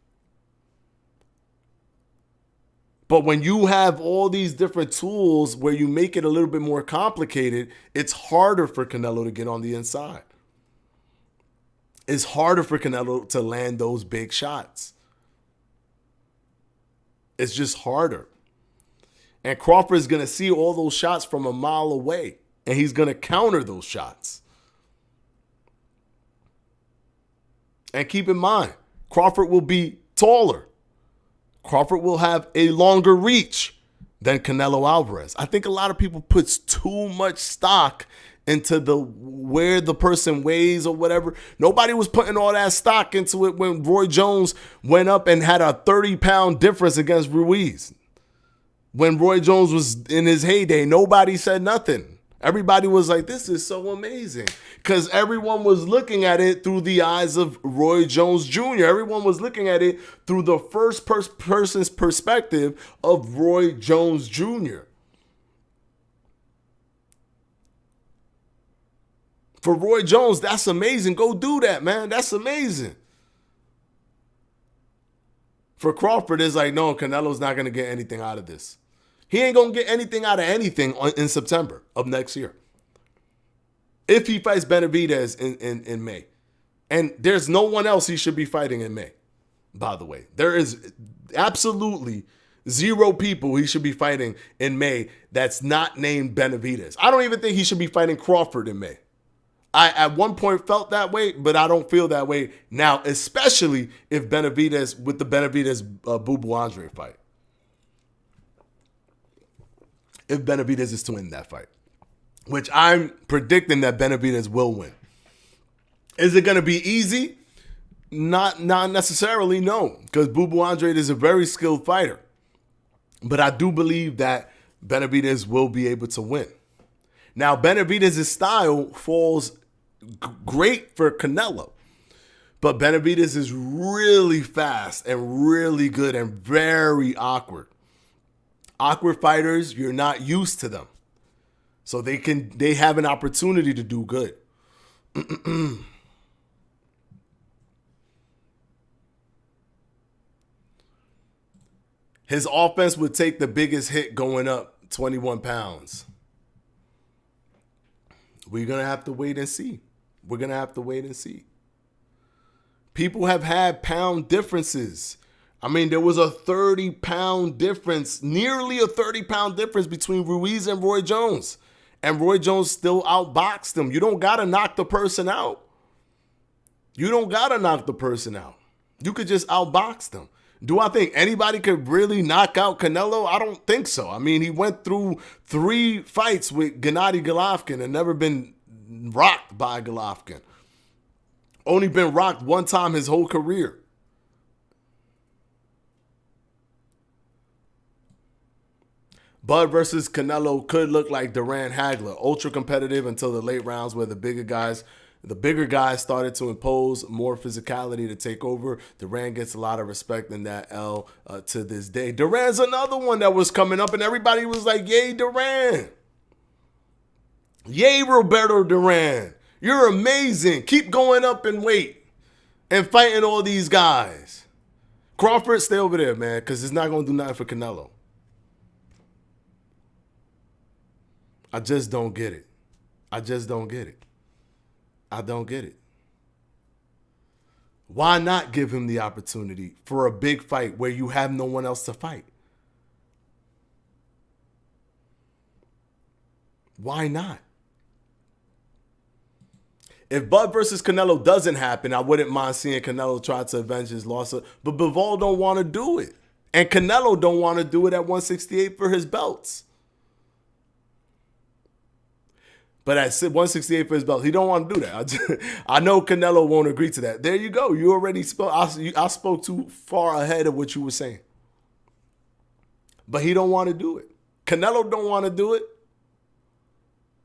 But when you have all these different tools where you make it a little bit more complicated, it's harder for Canelo to get on the inside. It's harder for Canelo to land those big shots. It's just harder. And Crawford is going to see all those shots from a mile away, and he's going to counter those shots. And keep in mind, Crawford will be taller. Crawford will have a longer reach than Canelo Alvarez. I think a lot of people puts too much stock into where the person weighs or whatever. Nobody was putting all that stock into it when Roy Jones went up and had a 30-pound difference against Ruiz. When Roy Jones was in his heyday, nobody said nothing. Everybody was like, this is so amazing. Because everyone was looking at it through the eyes of Roy Jones Jr. Everyone was looking at it through the first person's perspective of Roy Jones Jr. For Roy Jones, that's amazing. Go do that, man. That's amazing. For Crawford, it's like, no, Canelo's not going to get anything out of this. He ain't going to get anything out of anything in September of next year. If he fights Benavidez in May. And there's no one else he should be fighting in May, by the way. There is absolutely zero people he should be fighting in May that's not named Benavidez. I don't even think he should be fighting Crawford in May. I at one point felt that way, but I don't feel that way now, especially if Benavidez, with the Benavidez Boo Boo Andre fight. If Benavidez is to win that fight, which I'm predicting that Benavidez will win. Is it going to be easy? Not necessarily, no, because Boo Boo Andre is a very skilled fighter. But I do believe that Benavidez will be able to win. Now, Benavidez's style falls great for Canelo. But Benavidez is really fast and really good and very awkward. Awkward fighters, you're not used to them. So they have an opportunity to do good. His offense would take the biggest hit going up 21 pounds. We're going to have to wait and see. We're going to have to wait and see. People have had pound differences. I mean, there was a 30-pound difference, nearly a 30-pound difference between Ruiz and Roy Jones. And Roy Jones still outboxed him. You don't got to knock the person out. You don't got to knock the person out. You could just outbox them. Do I think anybody could really knock out Canelo? I don't think so. I mean, he went through 3 fights with Gennady Golovkin and never been rocked by Golovkin. Only been rocked one time his whole career. Bud versus Canelo could look like Duran Hagler, ultra competitive until the late rounds where the bigger guys started to impose more physicality to take over. Duran gets a lot of respect in that L to this day. Duran's another one that was coming up and everybody was like, yay, Duran. Yay, Roberto Duran. You're amazing. Keep going up in weight and fighting all these guys. Crawford, stay over there, man, because it's not going to do nothing for Canelo. I just don't get it. I just don't get it. I don't get it. Why not give him the opportunity for a big fight where you have no one else to fight? Why not? If Bud versus Canelo doesn't happen, I wouldn't mind seeing Canelo try to avenge his loss. But Bivol don't want to do it. And Canelo don't want to do it at 168 for his belts. But at 168 for his belt, he don't want to do that. I know Canelo won't agree to that. There you go. You already spoke. I spoke too far ahead of what you were saying. But he don't want to do it. Canelo don't want to do it.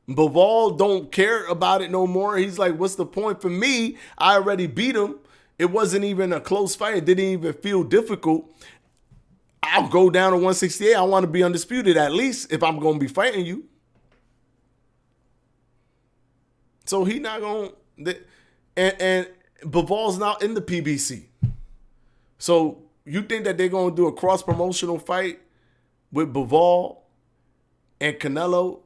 Bivol don't care about it no more. He's like, what's the point? For me, I already beat him. It wasn't even a close fight. It didn't even feel difficult. I'll go down to 168. I want to be undisputed at least if I'm going to be fighting you. So he not going to, and Bivol's not in the PBC. So you think that they're going to do a cross-promotional fight with Bivol and Canelo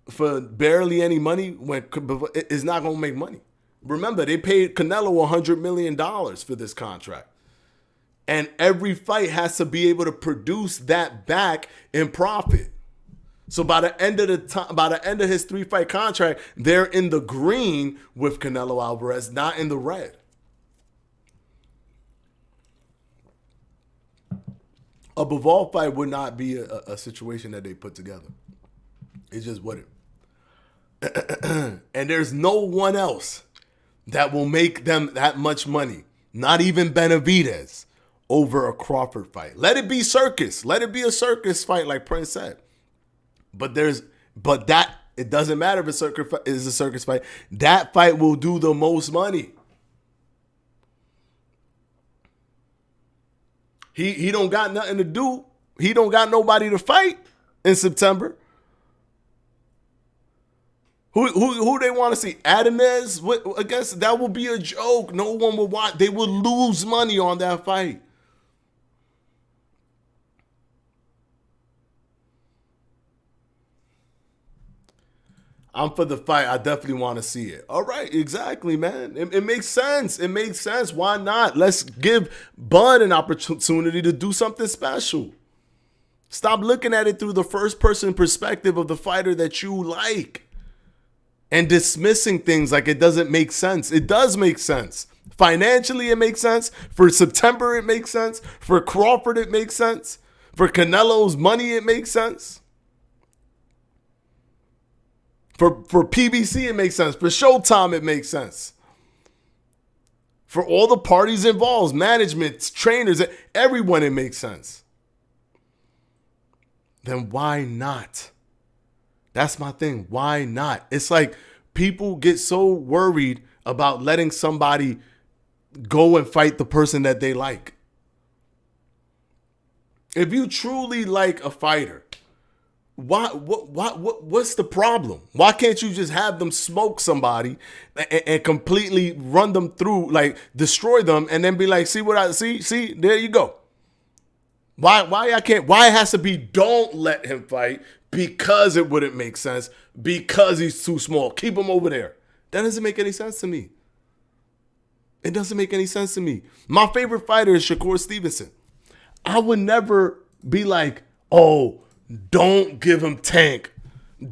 for barely any money when it's not going to make money? Remember, they paid Canelo $100 million for this contract. And every fight has to be able to produce that back in profit. So by the end of his 3-fight contract, they're in the green with Canelo Alvarez, not in the red. A Bivol fight would not be a situation that they put together. It just wouldn't. And there's no one else that will make them that much money, not even Benavidez, over a Crawford fight. Let it be circus. Let it be a circus fight like Prince said. But it doesn't matter if it is a circus fight. That fight will do the most money. He don't got nothing to do. He don't got nobody to fight in September. Who they want to see? Adamez against, that will be a joke. No one will watch. They will lose money on that fight. I'm for the fight. I definitely want to see it. All right, exactly, man. It makes sense. It makes sense. Why not? Let's give Bud an opportunity to do something special. Stop looking at it through the first person perspective of the fighter that you like and dismissing things like it doesn't make sense. It does make sense. Financially, it makes sense. For September, it makes sense. For Crawford, it makes sense. For Canelo's money, it makes sense. For PBC, it makes sense. For Showtime, it makes sense. For all the parties involved, management, trainers, everyone, it makes sense. Then why not? That's my thing. Why not? It's like people get so worried about letting somebody go and fight the person that they like. If you truly like a fighter, what's the problem? Why can't you just have them smoke somebody and completely run them through, like destroy them, and then be like, see what I see, there you go. Why I can't? Why it has to be don't let him fight because it wouldn't make sense, because he's too small. Keep him over there. That doesn't make any sense to me. It doesn't make any sense to me. My favorite fighter is Shakur Stevenson. I would never be like, oh, don't give him Tank.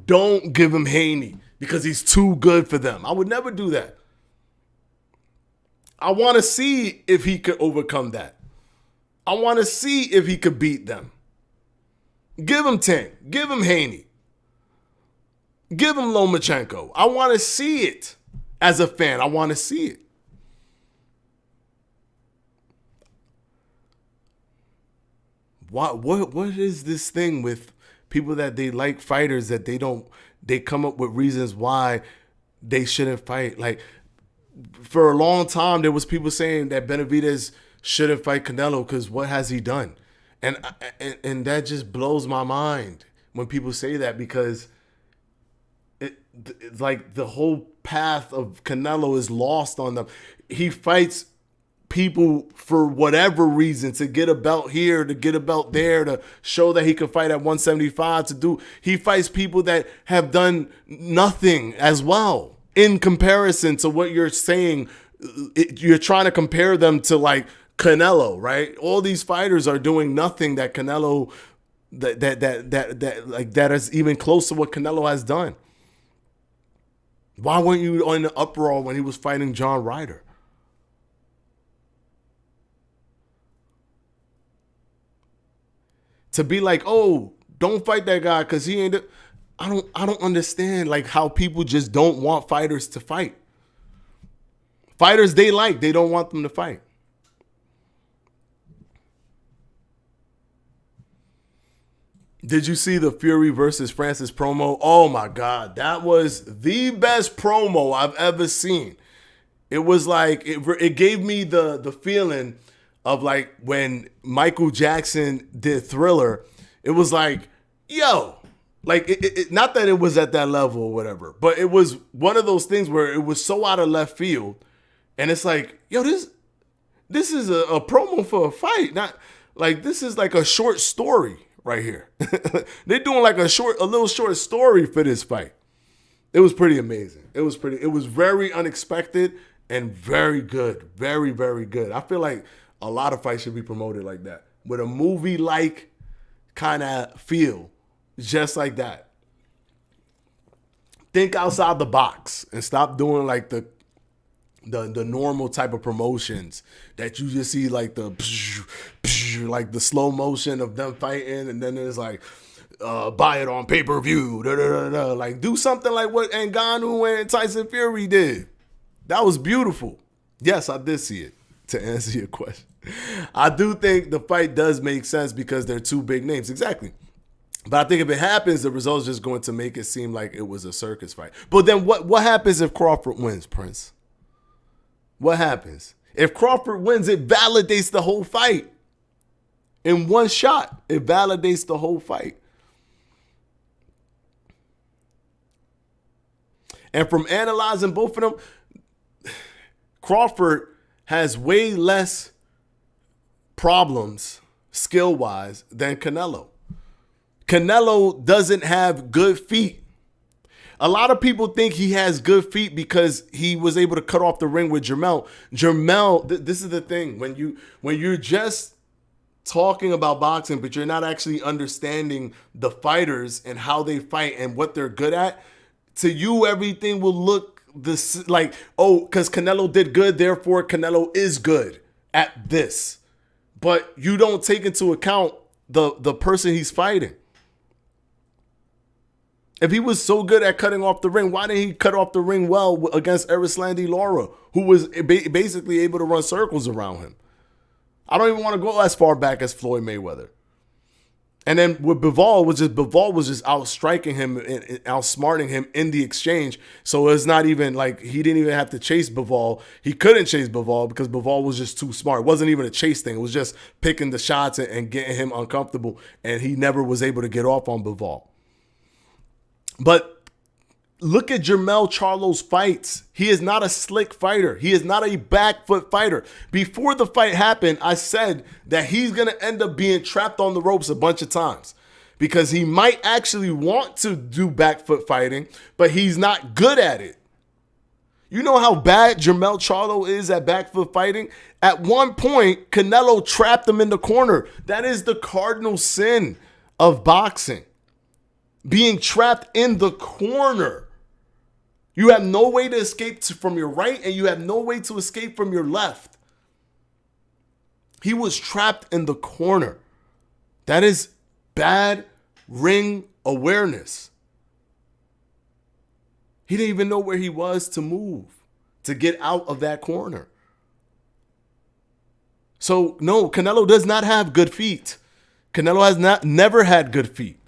Don't give him Haney because he's too good for them. I would never do that. I want to see if he could overcome that. I want to see if he could beat them. Give him Tank. Give him Haney. Give him Lomachenko. I want to see it as a fan. I want to see it. What is this thing with people that they like fighters that they come up with reasons why they shouldn't fight? Like, for a long time, there was people saying that Benavidez shouldn't fight Canelo because what has he done? And that just blows my mind when people say that, because it's like the whole path of Canelo is lost on them. He fights people for whatever reason, to get a belt here, to get a belt there, to show that he can fight at 175, he fights people that have done nothing as well in comparison to what you're saying. You're trying to compare them to like Canelo, right? All these fighters are doing nothing that Canelo that is even close to what Canelo has done. Why weren't you in the uproar when he was fighting John Ryder? To be like, oh, don't fight that guy because he ain't. I don't understand like how people just don't want fighters to fight. Fighters they don't want them to fight. Did you see the Fury versus Francis promo? Oh my God, that was the best promo I've ever seen. It was like it gave me the feeling of like when Michael Jackson did Thriller. It was like, yo, like it not that it was at that level or whatever, but it was one of those things where it was so out of left field, and it's like, yo, this is a promo for a fight, not like this is like a short story right here. They're doing like a little short story for this fight. It was pretty amazing. It was very unexpected and very good, very, very good. I feel like a lot of fights should be promoted like that, with a movie-like kind of feel, just like that. Think outside the box and stop doing like the normal type of promotions that you just see, like the slow motion of them fighting, and then there's like buy it on pay-per-view. Like do something like what Ngannou and Tyson Fury did. That was beautiful. Yes, I did see it. To answer your question, I do think the fight does make sense because they're two big names. Exactly. But I think if it happens, the result's just going to make it seem like it was a circus fight. But then what happens if Crawford wins, Prince? What happens? If Crawford wins, it validates the whole fight. In one shot, it validates the whole fight. And from analyzing both of them, Crawford has way less problems skill-wise than Canelo. Canelo doesn't have good feet. A lot of people think he has good feet because he was able to cut off the ring with Jermell. This is the thing. When you're just talking about boxing, but you're not actually understanding the fighters and how they fight and what they're good at, to you, everything will look like, oh, because Canelo did good, therefore Canelo is good at this. But you don't take into account the person he's fighting. If he was so good at cutting off the ring, why didn't he cut off the ring well against Erislandy Lara, who was basically able to run circles around him? I don't even want to go as far back as Floyd Mayweather. And then with Bivol was just outstriking him and outsmarting him in the exchange. So it's not even like he didn't even have to chase Bivol. He couldn't chase Bivol because Bivol was just too smart. It wasn't even a chase thing. It was just picking the shots and getting him uncomfortable. And he never was able to get off on Bivol. But look at Jermell Charlo's fights. He is not a slick fighter. He is not a back foot fighter. Before the fight happened, I said that he's going to end up being trapped on the ropes a bunch of times because he might actually want to do back foot fighting, but he's not good at it. You know how bad Jermell Charlo is at back foot fighting? At one point, Canelo trapped him in the corner. That is the cardinal sin of boxing. Being trapped in the corner. You have no way to escape from your right and you have no way to escape from your left. He was trapped in the corner. That is bad ring awareness. He didn't even know where he was to move, to get out of that corner. So no, Canelo does not have good feet. Canelo has never had good feet.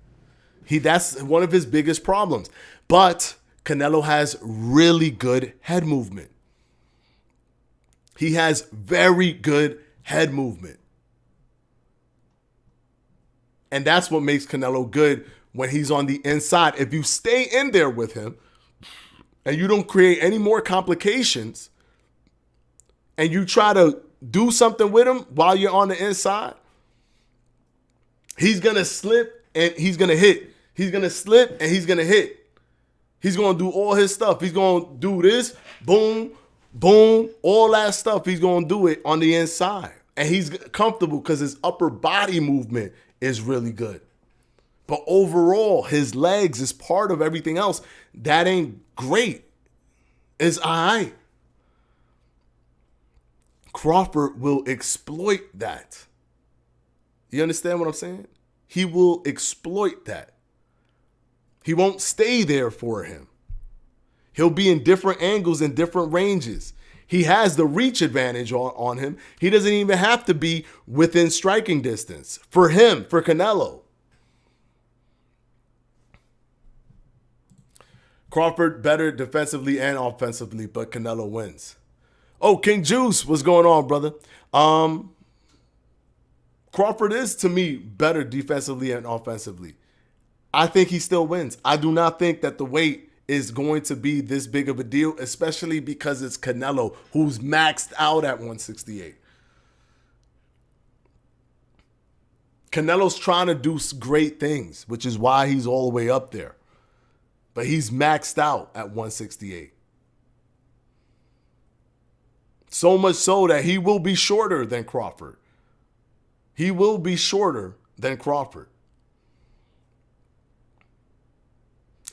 That's one of his biggest problems. But Canelo has really good head movement. He has very good head movement. And that's what makes Canelo good when he's on the inside. If you stay in there with him and you don't create any more complications and you try to do something with him while you're on the inside, he's going to slip and he's going to hit. He's going to slip and he's going to hit. He's going to do all his stuff. He's going to do this, boom, boom, all that stuff. He's going to do it on the inside. And he's comfortable because his upper body movement is really good. But overall, his legs is part of everything else. That ain't great. It's all right. Crawford will exploit that. You understand what I'm saying? He will exploit that. He won't stay there for him. He'll be in different angles and different ranges. He has the reach advantage on him. He doesn't even have to be within striking distance. For him, for Canelo. Crawford better defensively and offensively, but Canelo wins. Oh, King Juice, what's going on, brother? Crawford is, to me, better defensively and offensively. I think he still wins. I do not think that the weight is going to be this big of a deal, especially because it's Canelo, who's maxed out at 168. Canelo's trying to do great things, which is why he's all the way up there. But he's maxed out at 168. So much so that he will be shorter than Crawford. He will be shorter than Crawford.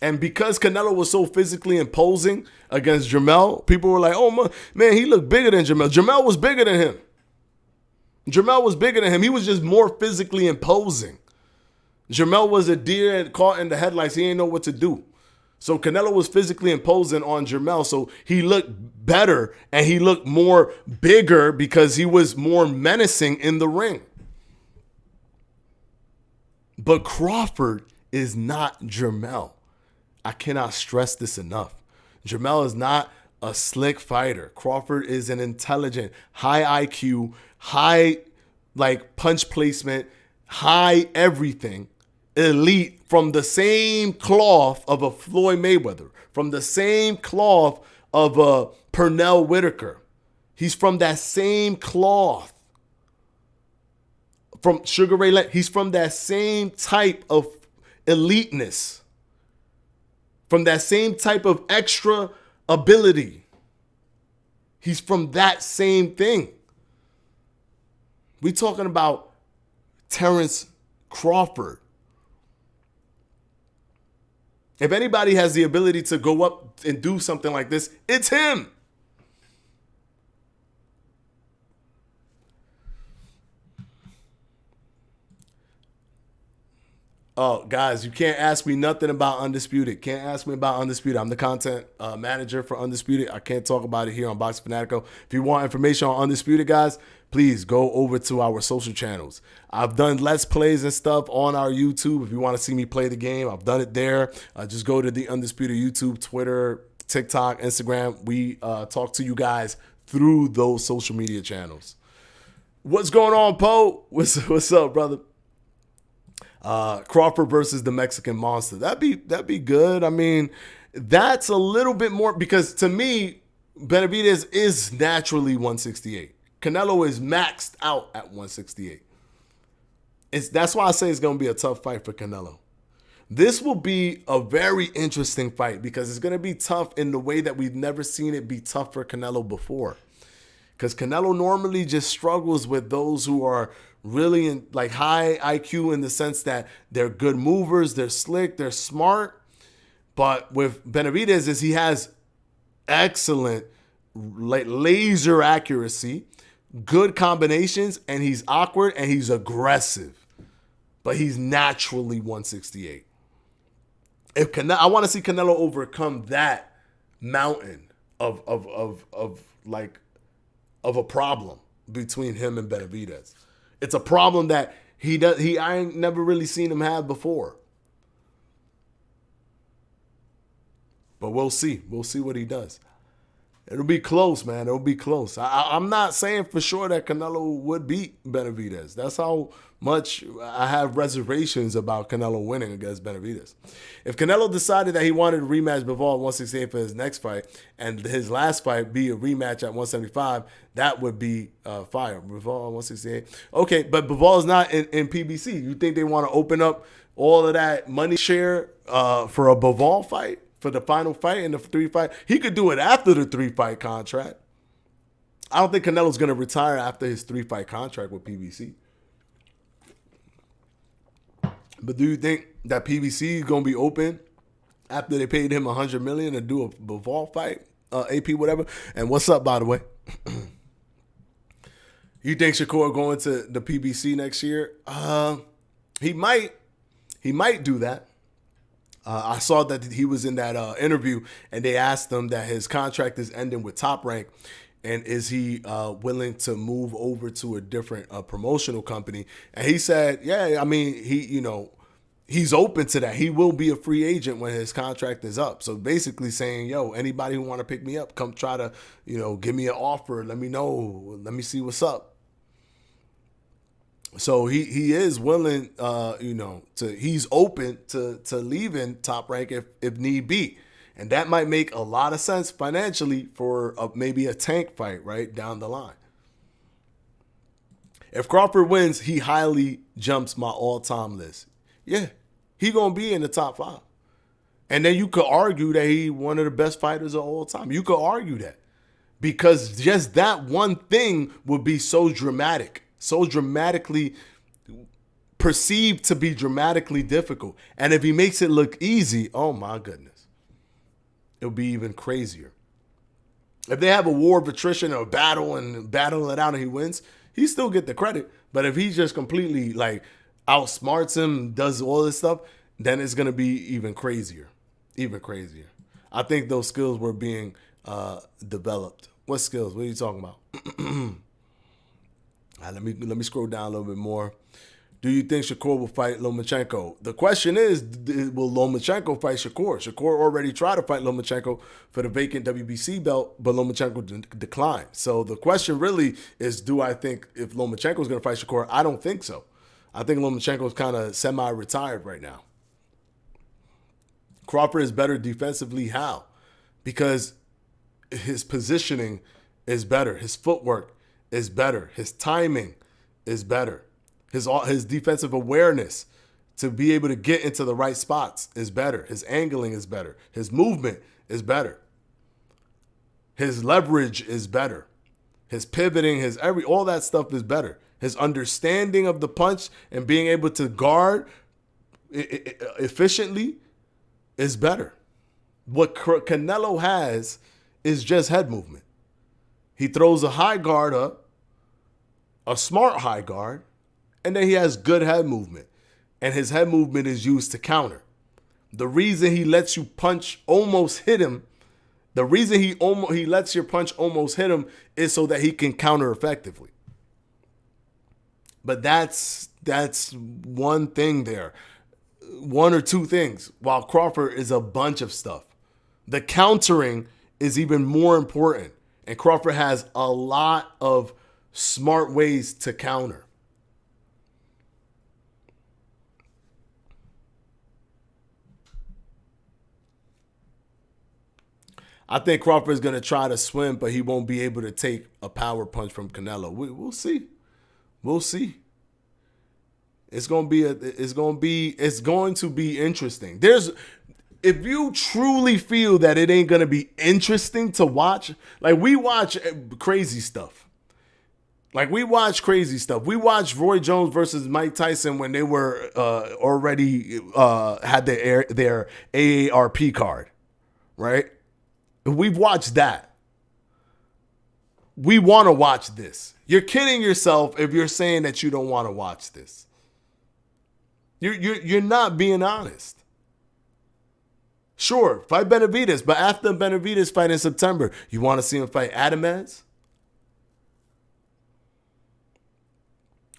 And because Canelo was so physically imposing against Jermell, people were like, oh, man, he looked bigger than Jermell. Jermell was bigger than him. Jermell was bigger than him. He was just more physically imposing. Jermell was a deer caught in the headlights. He didn't know what to do. So Canelo was physically imposing on Jermell. So he looked better and he looked more bigger because he was more menacing in the ring. But Crawford is not Jermell. I cannot stress this enough. Jermell is not a slick fighter. Crawford is an intelligent, high IQ, high punch placement, high everything, elite from the same cloth of a Floyd Mayweather, from the same cloth of a Pernell Whitaker. He's from that same cloth. From Sugar Ray Leonard, he's from that same type of eliteness. from that same type of extra ability. He's from that same thing. We talking about Terrence Crawford. If anybody has the ability to go up and do something like this, it's him. Oh, guys, you can't ask me nothing about Undisputed. Can't ask me about Undisputed. I'm the content manager for Undisputed. I can't talk about it here on Box Fanatico. If you want information on Undisputed, guys, please go over to our social channels. I've done Let's Plays and stuff on our YouTube. If you want to see me play the game, I've done it there. Just go to the Undisputed YouTube, Twitter, TikTok, Instagram. We talk to you guys through those social media channels. What's going on, Poe? What's up, brother? Crawford versus the Mexican Monster. That'd be good. I mean, that's a little bit more, because to me, Benavidez is naturally 168. Canelo is maxed out at 168. That's why I say it's going to be a tough fight for Canelo. This will be a very interesting fight because it's going to be tough in the way that we've never seen it be tough for Canelo before. Because Canelo normally just struggles with those who are really in like high IQ in the sense that they're good movers, they're slick, they're smart. But with Benavidez is he has excellent like laser accuracy, good combinations, and he's awkward and he's aggressive. But he's naturally 168. I want to see Canelo overcome that mountain of a problem between him and Benavidez. It's a problem that I ain't never really seen him have before. But we'll see. We'll see what he does. It'll be close, man. It'll be close. I'm not saying for sure that Canelo would beat Benavidez. That's how much I have reservations about Canelo winning against Benavidez. If Canelo decided that he wanted to rematch Bivol at 168 for his next fight, and his last fight be a rematch at 175, that would be fire. Bivol 168. Okay, but Bivol is not in PBC. You think they want to open up all of that money share for a Bivol fight? For the final fight and the 3-fight, he could do it after the 3-fight contract. I don't think Canelo's going to retire after his 3-fight contract with PBC. But do you think that PBC is going to be open after they paid him $100 million to do a Bivol fight, AP whatever? And what's up, by the way? You think Shakur going to the PBC next year? He might do that. I saw that he was in that interview, and they asked him that his contract is ending with Top Rank, and is he willing to move over to a different promotional company? And he said, yeah, I mean, he's open to that. He will be a free agent when his contract is up. So basically saying, yo, anybody who want to pick me up, come try to, give me an offer. Let me know. Let me see what's up. So he is willing, he's open to leaving Top Rank if need be. And that might make a lot of sense financially for maybe a tank fight right down the line. If Crawford wins, he highly jumps my all-time list. Yeah, he going to be in the top 5. And then you could argue that he's one of the best fighters of all time. You could argue that. Because just that one thing would be so dramatic. So dramatically perceived to be dramatically difficult. And if he makes it look easy, oh my goodness, it'll be even crazier. If they have a war of attrition or a battle and battle it out and he wins, he still get the credit. But if he just completely like outsmarts him, does all this stuff, then it's going to be even crazier. Even crazier. I think those skills were being developed. What skills? What are you talking about? Let me scroll down a little bit more. Do you think Shakur will fight Lomachenko? The question is, will Lomachenko fight Shakur? Shakur already tried to fight Lomachenko for the vacant WBC belt, but Lomachenko declined. So the question really is, do I think if Lomachenko is going to fight Shakur? I don't think so. I think Lomachenko is kind of semi-retired right now. Crawford is better defensively. How? Because his positioning is better. His footwork is better. His timing is better. His defensive awareness to be able to get into the right spots is better. His angling is better. His movement is better. His leverage is better. His pivoting, all that stuff is better. His understanding of the punch and being able to guard efficiently is better. What Canelo has is just head movement. He throws a high guard up, a smart high guard, and then he has good head movement. And his head movement is used to counter. The reason he lets you punch almost hit him, the reason he lets your punch almost hit him is so that he can counter effectively. But that's one thing there. One or two things, while Crawford is a bunch of stuff. The countering is even more important. And Crawford has a lot of smart ways to counter. I think Crawford is going to try to swim, but he won't be able to take a power punch from Canelo. We'll see. We'll see. It's going to be interesting. If you truly feel that it ain't going to be interesting to watch, like we watch crazy stuff. We watched Roy Jones versus Mike Tyson when they were already had their AARP card, right? We've watched that. We want to watch this. You're kidding yourself if you're saying that you don't want to watch this. You're not being honest. Sure, fight Benavidez, but after Benavidez fight in September, you want to see him fight Adamez?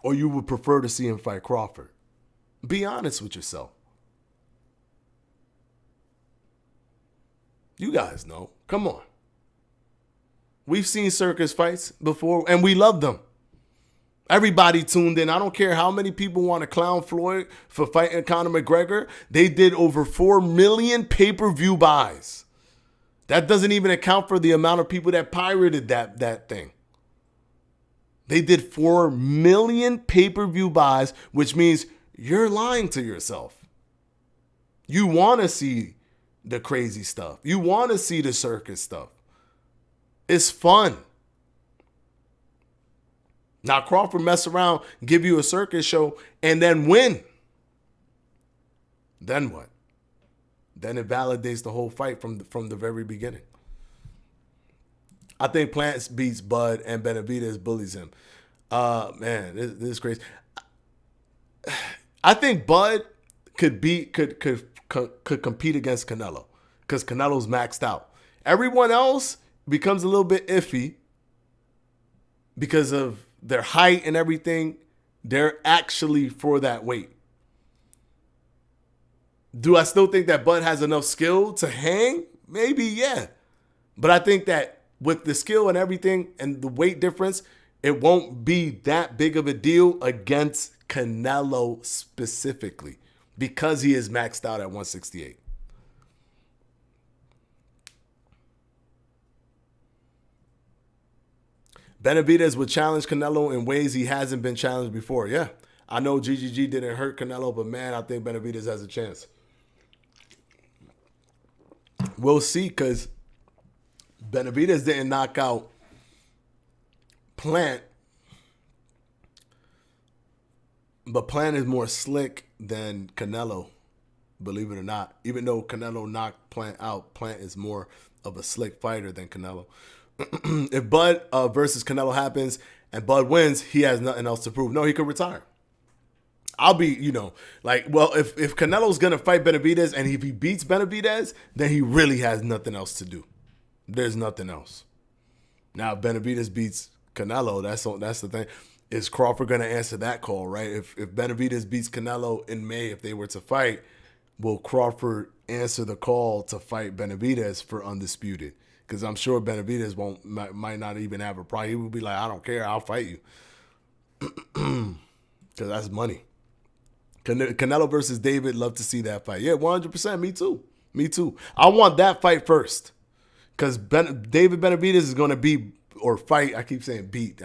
Or you would prefer to see him fight Crawford? Be honest with yourself. You guys know. Come on. We've seen circus fights before, and we love them. Everybody tuned in. I don't care how many people want to clown Floyd for fighting Conor McGregor. They did over 4 million pay-per-view buys. That doesn't even account for the amount of people that pirated that thing. They did 4 million pay-per-view buys, which means you're lying to yourself. You want to see the crazy stuff. You want to see the circus stuff. It's fun. Now Crawford mess around, give you a circus show, and then win. Then what? Then it validates the whole fight from the very beginning. I think Plant beats Bud and Benavidez bullies him. Man, this is crazy. I think Bud could compete against Canelo because Canelo's maxed out. Everyone else becomes a little bit iffy because of their height and everything. They're actually for that weight. Do I still think that Bud has enough skill to hang? Maybe, yeah. But I think that with the skill and everything and the weight difference, it won't be that big of a deal against Canelo specifically because he is maxed out at 168. Benavidez would challenge Canelo in ways he hasn't been challenged before. Yeah, I know GGG didn't hurt Canelo, but man, I think Benavidez has a chance. We'll see, because Benavidez didn't knock out Plant, but Plant is more slick than Canelo, believe it or not. Even though Canelo knocked Plant out, Plant is more of a slick fighter than Canelo. If Bud versus Canelo happens and Bud wins, he has nothing else to prove. No, he could retire. I'll be, well, if Canelo's going to fight Benavidez and if he beats Benavidez, then he really has nothing else to do. There's nothing else. Now, if Benavidez beats Canelo, that's the thing. Is Crawford going to answer that call, right? If Benavidez beats Canelo in May, if they were to fight, will Crawford answer the call to fight Benavidez for undisputed? Because I'm sure Benavidez might not even have a problem. He would be like, I don't care, I'll fight you. Because that's money. Canelo versus David, love to see that fight. Yeah, 100%. Me too. I want that fight first. Because David Benavidez is going to be, or fight, I keep saying beat.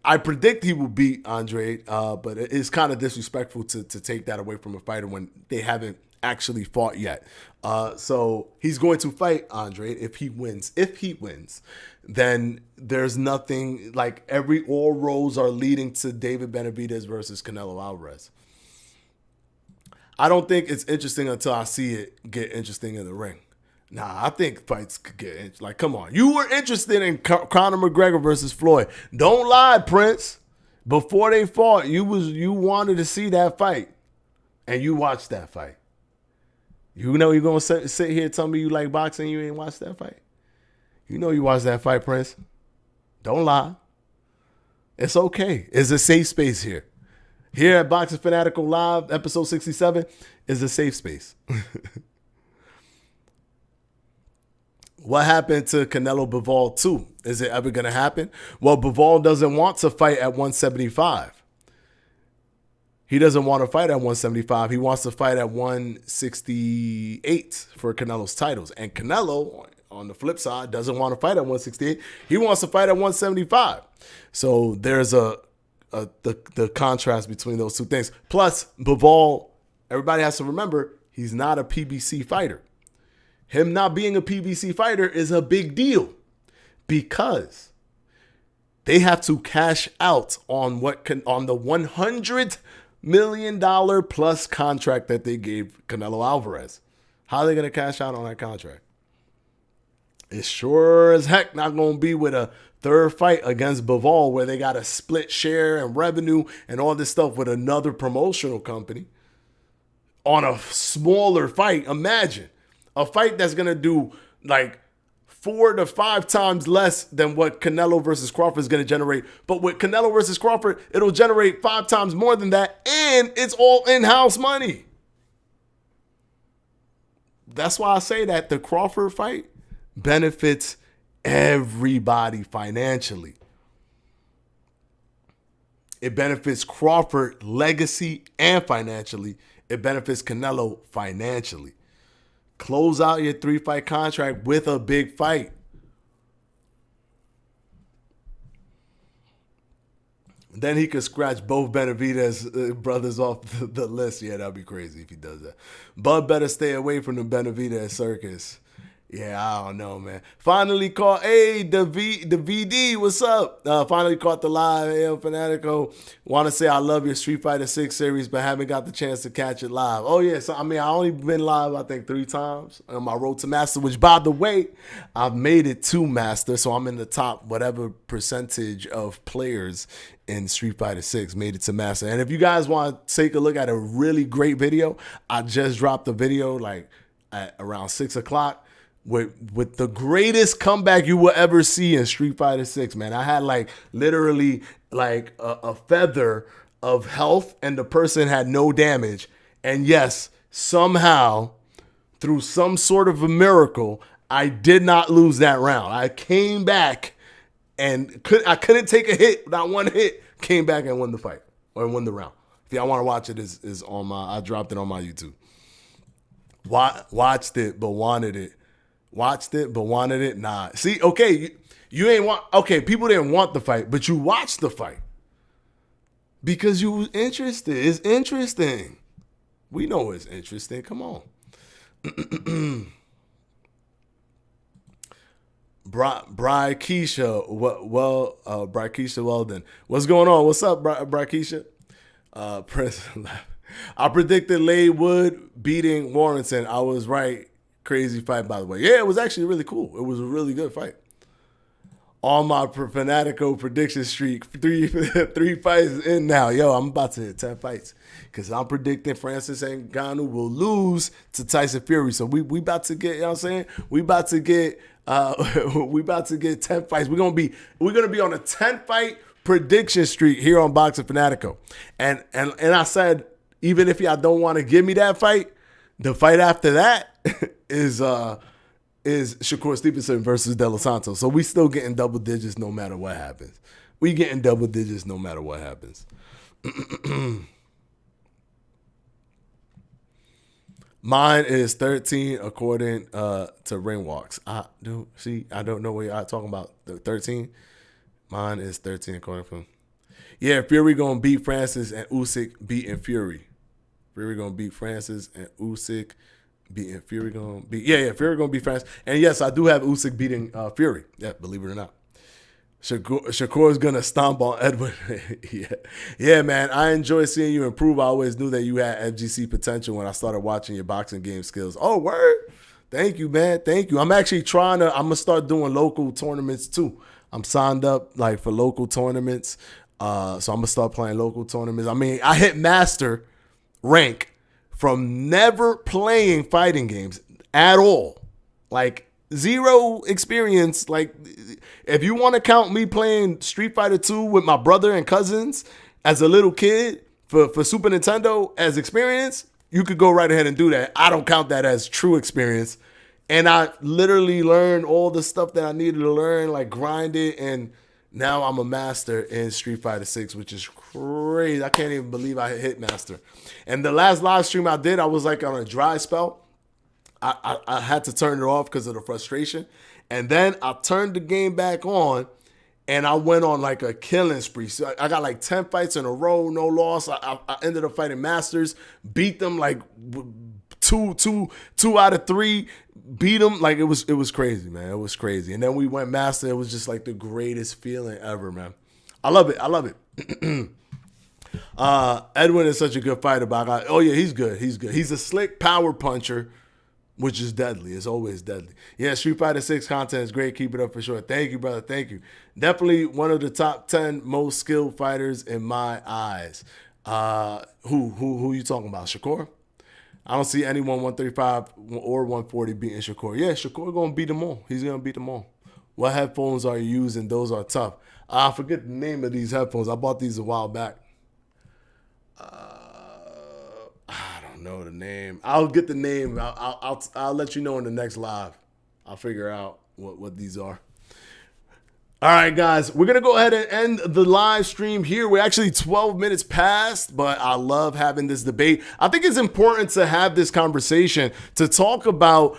I predict he will beat Andre, but it's kind of disrespectful to take that away from a fighter when they haven't actually fought yet. So he's going to fight Andre if he wins. If he wins, then there's nothing like all roads are leading to David Benavidez versus Canelo Alvarez. I don't think it's interesting until I see it get interesting in the ring. Nah, I think fights could get like, come on. You were interested in Conor McGregor versus Floyd. Don't lie, Prince. Before they fought, you wanted to see that fight, and you watched that fight. You know you're gonna sit here and tell me you like boxing, you ain't watched that fight. You know you watched that fight, Prince. Don't lie. It's okay. It's a safe space here. Here at Boxing Fanatico Live, episode 67 is a safe space. What happened to Canelo Bivol 2? Is it ever going to happen? Well, Bivol doesn't want to fight at 175. He doesn't want to fight at 175. He wants to fight at 168 for Canelo's titles. And Canelo, on the flip side, doesn't want to fight at 168. He wants to fight at 175. So there's the contrast between those two things. Plus, Bivol, everybody has to remember, he's not a PBC fighter. Him not being a PBC fighter is a big deal because they have to cash out on on the $100 million plus contract that they gave Canelo Alvarez. How are they going to cash out on that contract? It's sure as heck not going to be with a third fight against Bivol where they got to split share and revenue and all this stuff with another promotional company on a smaller fight. Imagine. A fight that's going to do like 4 to 5 times less than what Canelo versus Crawford is going to generate. But with Canelo versus Crawford, it'll generate 5 times more than that. And it's all in-house money. That's why I say that the Crawford fight benefits everybody financially. It benefits Crawford legacy and financially. It benefits Canelo financially. Close out your 3-fight contract with a big fight. Then he could scratch both Benavidez brothers off the list. Yeah, that'd be crazy if he does that. Bud better stay away from the Benavidez circus. Yeah, I don't know, man. Finally caught, the VD, what's up? Finally caught the live. Hey, Fanatico. Want to say I love your Street Fighter 6 series, but haven't got the chance to catch it live. Oh, yeah. So, I only been live, I think, 3 times on my road to master, which, by the way, I've made it to master. So I'm in the top whatever percentage of players in Street Fighter 6 made it to master. And if you guys want to take a look at a really great video, I just dropped a video like at around 6 o'clock. With the greatest comeback you will ever see in Street Fighter 6, man. I had like literally like a feather of health and the person had no damage. And yes, somehow, through some sort of a miracle, I did not lose that round. I came back and I couldn't take a hit, not one hit. Came back and won the fight or won the round. If y'all want to watch it, is on I dropped it on my YouTube. Watched it, but wanted it. Watched it, but wanted it. Nah. See, okay, you ain't want. Okay, people didn't want the fight, but you watched the fight because you was interested. It's interesting. We know it's interesting. Come on. Keisha Weldon. What's going on? What's up, Keisha? Prince. I predicted Lay Wood beating Warrington. I was right. Crazy fight, by the way. Yeah, it was actually really cool. It was a really good fight. On my Fanatico prediction streak, three fights in now. Yo, I'm about to hit 10 fights because I'm predicting Francis Ngannou will lose to Tyson Fury. So we about to get, you know what I'm saying? We about to get 10 fights. We're gonna be on a 10-fight prediction streak here on Boxing Fanatico. And I said, even if y'all don't want to give me that fight, the fight after that is Shakur Stevenson versus De Los Santos. So we still getting double digits no matter what happens. We getting double digits no matter what happens. Mine is 13 according to ring walks. I don't know what y'all talking about. The 13. Mine is 13 according to Yeah, Fury gonna beat Francis and Usyk beating Fury. Fury gonna beat Francis and Usyk beating Fury gonna beat. Yeah, Fury gonna beat Francis. And yes, I do have Usyk beating Fury. Yeah, believe it or not. Shakur's gonna stomp on Edwin. yeah, man. I enjoy seeing you improve. I always knew that you had FGC potential when I started watching your boxing game skills. Oh, word. Thank you, man. Thank you. I'm actually I'm gonna start doing local tournaments too. I'm signed up like for local tournaments. So I'm gonna start playing local tournaments. I mean, I hit master rank from never playing fighting games at all. Like zero experience. Like if you want to count me playing Street Fighter 2 with my brother and cousins as a little kid for Super Nintendo as experience, you could go right ahead and do that. I don't count that as true experience. And I literally learned all the stuff that I needed to learn, like grind it, and now I'm a master in Street Fighter 6, which is crazy. I can't even believe I hit master. And the last live stream I did, I was like on a dry spell. I had to turn it off because of the frustration. And then I turned the game back on, and I went on like a killing spree. So I got like 10 fights in a row, no loss. I ended up fighting masters, beat them like two out of 3, beat them. Like it was crazy, man. It was crazy. And then we went master. It was just like the greatest feeling ever, man. I love it. I love it. Edwin is such a good fighter, but oh yeah, he's good. He's good. He's a slick power puncher, which is deadly. It's always deadly. Yeah, Street Fighter 6 content is great. Keep it up for sure. Thank you, brother. Thank you. Definitely one of the top 10 most skilled fighters in my eyes. Who you talking about? Shakur? I don't see anyone 135 or 140 beating Shakur. Yeah, Shakur going to beat them all. He's going to beat them all. What headphones are you using? Those are tough. I forget the name of these headphones. I bought these a while back. I don't know the name. I'll get the name. I'll let you know in the next live. I'll figure out what these are. All right, guys, we're going to go ahead and end the live stream here. We're actually 12 minutes past, but I love having this debate. I think it's important to have this conversation to talk about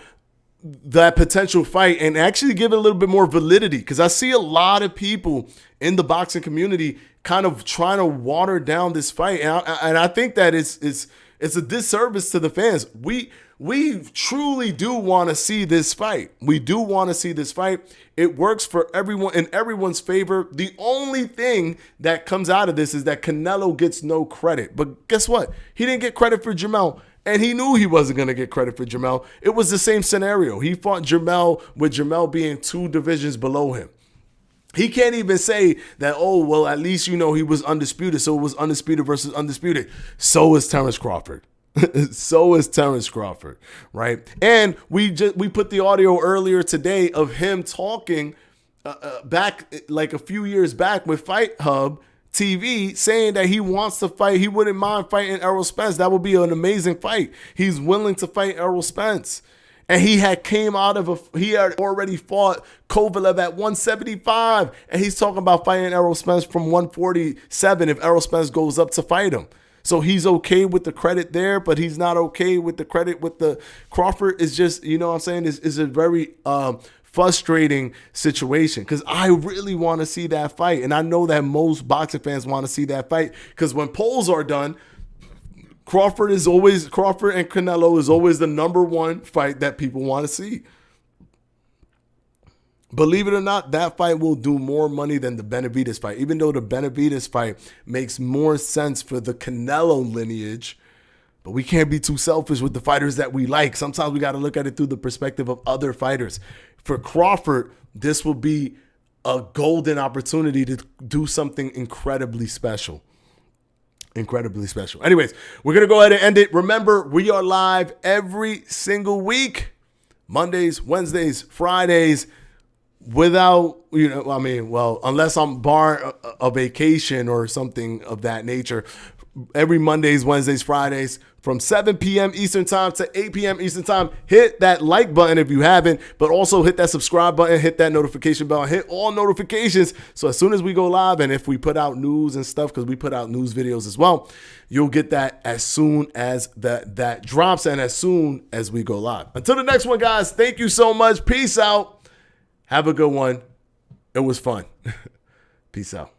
that potential fight and actually give it a little bit more validity, because I see a lot of people in the boxing community kind of trying to water down this fight. And I think that it's a disservice to the fans. We truly do want to see this fight. We do want to see this fight. It works for everyone, in everyone's favor. The only thing that comes out of this is that Canelo gets no credit. But guess what? He didn't get credit for Jamel, and he knew he wasn't going to get credit for Jamel. It was the same scenario. He fought Jamel with Jamel being 2 divisions below him. He can't even say that, oh, well, at least, he was undisputed, so it was undisputed versus undisputed. So is Terrence Crawford. So is Terrence Crawford, right? And we put the audio earlier today of him talking back like a few years back with Fight Hub TV, saying that he wants to fight. He wouldn't mind fighting Errol Spence. That would be an amazing fight. He's willing to fight Errol Spence. And he had already fought Kovalev at 175. And he's talking about fighting Errol Spence from 147 if Errol Spence goes up to fight him. So he's okay with the credit there, but he's not okay with the credit with the Crawford. Is just, what I'm saying, is a very frustrating situation, because I really want to see that fight. And I know that most boxing fans want to see that fight, because when polls are done, Crawford and Canelo is always the number one fight that people want to see. Believe it or not, that fight will do more money than the Benavidez fight, even though the Benavidez fight makes more sense for the Canelo lineage. But we can't be too selfish with the fighters that we like. Sometimes we got to look at it through the perspective of other fighters. For Crawford, this will be a golden opportunity to do something incredibly special. Incredibly special. Anyways, we're going to go ahead and end it. Remember, we are live every single week. Mondays, Wednesdays, Fridays. Without, unless I'm bar a vacation or something of that nature, every Mondays, Wednesdays, Fridays from 7 p.m. Eastern time to 8 p.m. Eastern time. Hit that like button if you haven't, but also hit that subscribe button, hit that notification bell, hit all notifications. So as soon as we go live, and if we put out news and stuff, because we put out news videos as well, you'll get that as soon as that drops and as soon as we go live. Until the next one, guys, thank you so much. Peace out. Have a good one. It was fun. Peace out.